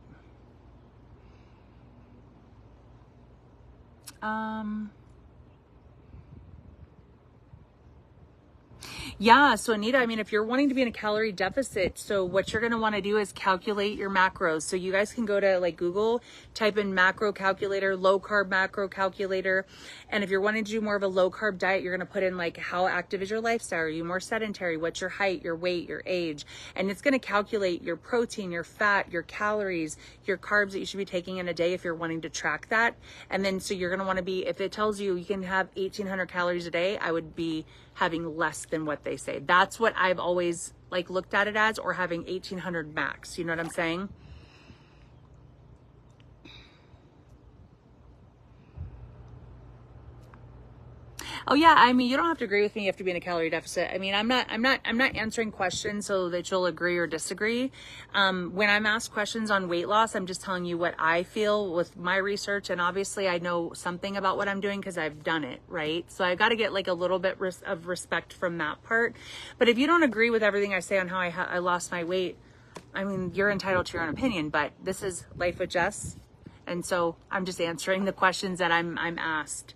Yeah, so Anita, I mean, if you're wanting to be in a calorie deficit, so what you're going to want to do is calculate your macros. So you guys can go to like Google, type in macro calculator, low carb macro calculator. And if you're wanting to do more of a low carb diet, you're going to put in like, how active is your lifestyle? Are you more sedentary? What's your height, your weight, your age? And it's going to calculate your protein, your fat, your calories, your carbs that you should be taking in a day if you're wanting to track that. And then, so you're going to want to be, if it tells you you can have 1,800 calories a day, I would be having less than what they say. That's what I've always like looked at it as, or having 1,800 max. You know what I'm saying? Oh yeah, I mean, you don't have to agree with me. You have to be in a calorie deficit. I mean, I'm not answering questions so that you'll agree or disagree. When I'm asked questions on weight loss, I'm just telling you what I feel with my research. And obviously I know something about what I'm doing because I've done it, right? So I got to get like a little bit of respect from that part. But if you don't agree with everything I say on how I lost my weight, I mean, you're entitled to your own opinion, but this is Life with Jess. And so I'm just answering the questions that I'm asked.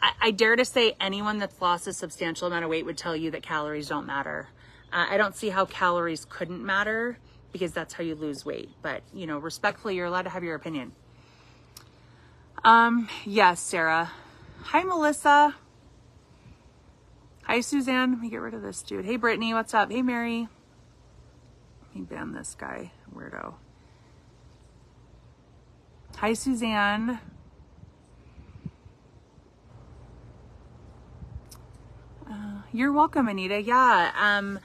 I dare to say anyone that's lost a substantial amount of weight would tell you that calories don't matter. I don't see how calories couldn't matter, because that's how you lose weight. But, you know, respectfully, you're allowed to have your opinion. Yes, Sarah. Hi, Melissa. Hi, Suzanne. Let me get rid of this dude. Hey, Brittany, what's up? Hey, Mary. Let me ban this guy. Weirdo. Hi, Suzanne. You're welcome, Anita. Yeah.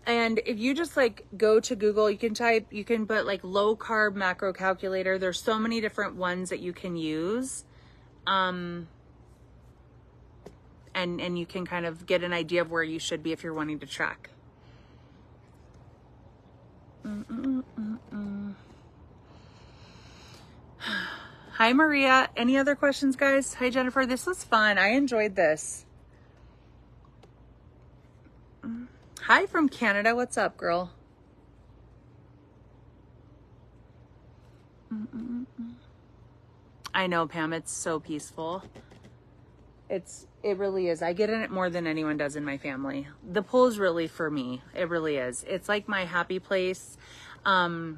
And if you just like go to Google, you can put like low carb macro calculator. There's so many different ones that you can use. And you can kind of get an idea of where you should be if you're wanting to track. Hi, Maria. Any other questions, guys? Hi, Jennifer. This was fun. I enjoyed this. Hi from Canada. What's up, girl? I know, Pam. It's so peaceful. It really is. I get in it more than anyone does in my family. The pool is really for me. It really is. It's like my happy place. I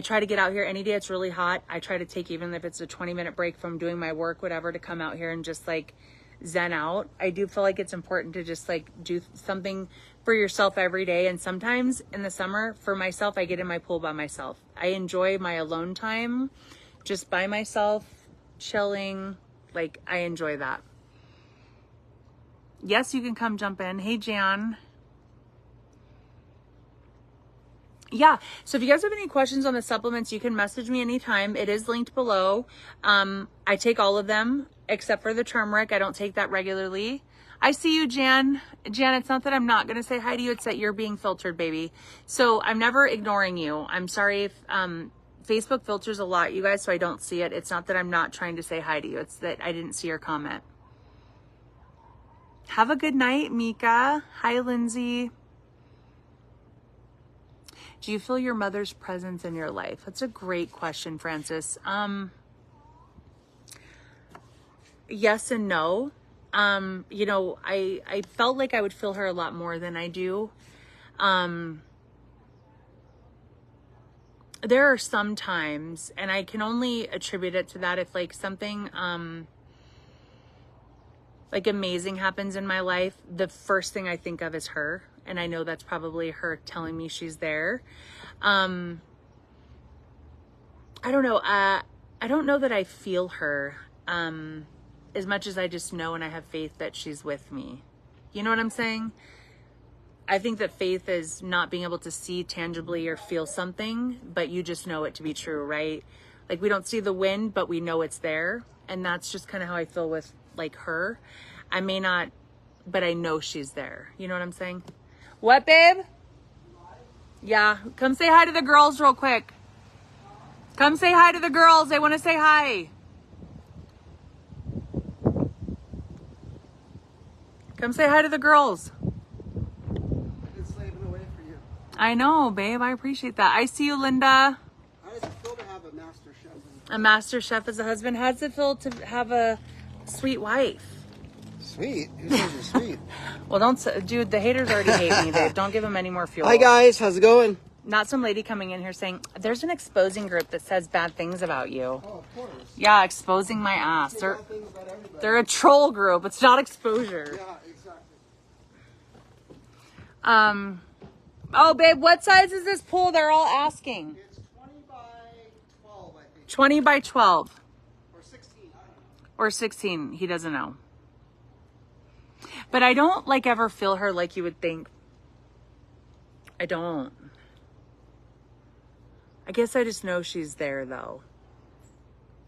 try to get out here any day it's really hot. I try to take, even if it's a 20-minute break from doing my work, whatever, to come out here and just like zen out. I do feel like it's important to just like do something for yourself every day. And sometimes in the summer, for myself, I get in my pool by myself. I enjoy my alone time just by myself, chilling. Like, I enjoy that. Yes, you can come jump in. Hey, Jan. Yeah, so if you guys have any questions on the supplements, you can message me anytime. It is linked below. I take all of them except for the turmeric. I don't take that regularly. I see you, Jan. Jan, it's not that I'm not going to say hi to you. It's that you're being filtered, baby. So I'm never ignoring you. I'm sorry if Facebook filters a lot, you guys, so I don't see it. It's not that I'm not trying to say hi to you. It's that I didn't see your comment. Have a good night, Mika. Hi, Lindsay. Do you feel your mother's presence in your life? That's a great question, Francis. Yes and no. You know, I felt like I would feel her a lot more than I do. There are some times, and I can only attribute it to that if like something like amazing happens in my life, the first thing I think of is her. And I know that's probably her telling me she's there. I don't know. I don't know that I feel her as much as I just know and I have faith that she's with me. You know what I'm saying? I think that faith is not being able to see tangibly or feel something, but you just know it to be true, right? Like, we don't see the wind, but we know it's there. And that's just kind of how I feel with like her. I may not, but I know she's there. You know what I'm saying? What, babe? Yeah, come say hi to the girls real quick. Come say hi to the girls. They want to say hi. Come say hi to the girls. I've been slaving away for you. I know, babe. I appreciate that. I see you, Linda. How does it feel to have a master chef? A master chef as a husband. How does it feel to have a sweet wife? Sweet. Who says you're sweet? Well, dude, the haters already hate me, babe. Don't give them any more fuel. Hi guys, how's it going? Not some lady coming in here saying, there's an exposing group that says bad things about you. Oh, of course. Yeah, exposing my ass. Say bad things about everybody. They're a troll group. It's not exposure. Yeah, exactly. Oh, babe, what size is this pool? They're all asking. It's 20 by 12, I think. 20 by 12. Or 16, I don't know. Or 16. He doesn't know. But I don't, like, ever feel her like you would think. I don't. I guess I just know she's there, though.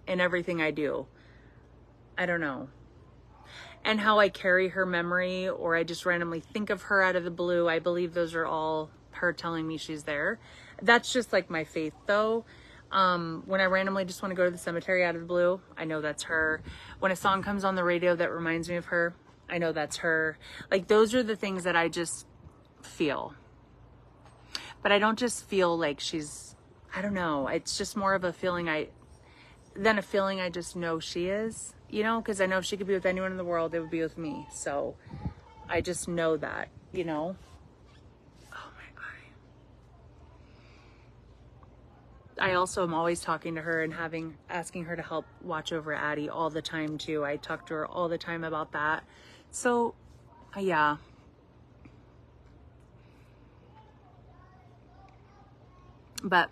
In everything I do. I don't know. And how I carry her memory, or I just randomly think of her out of the blue. I believe those are all her telling me she's there. That's just like my faith, though. When I randomly just want to go to the cemetery out of the blue, I know that's her. When a song comes on the radio that reminds me of her, I know that's her. Like, those are the things that I just feel. But I don't just feel like she's, I don't know. It's just more of a feeling I just know she is, you know, because I know if she could be with anyone in the world, it would be with me. So I just know that, you know. Oh my God. I also am always talking to her and asking her to help watch over Addie all the time too. I talk to her all the time about that. So yeah. But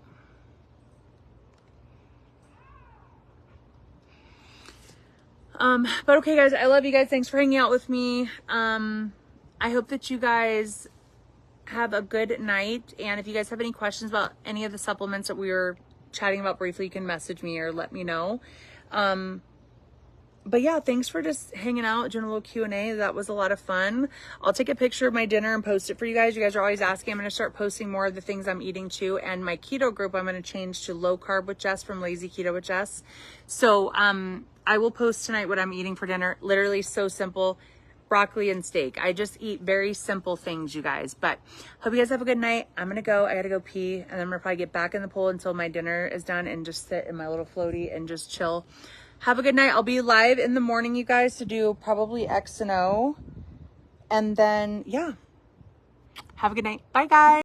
okay guys, I love you guys. Thanks for hanging out with me. I hope that you guys have a good night. And if you guys have any questions about any of the supplements that we were chatting about briefly, you can message me or let me know. But yeah, thanks for just hanging out, doing a little Q&A. That was a lot of fun. I'll take a picture of my dinner and post it for you guys. You guys are always asking. I'm going to start posting more of the things I'm eating too. And my keto group, I'm going to change to low carb with Jess from Lazy Keto with Jess. So, I will post tonight what I'm eating for dinner. Literally so simple. Broccoli and steak. I just eat very simple things, you guys. But hope you guys have a good night. I'm going to go. I got to go pee. And then I'm going to probably get back in the pool until my dinner is done and just sit in my little floaty and just chill. Have a good night. I'll be live in the morning, you guys, to do probably X and O. And then, yeah. Have a good night. Bye, guys.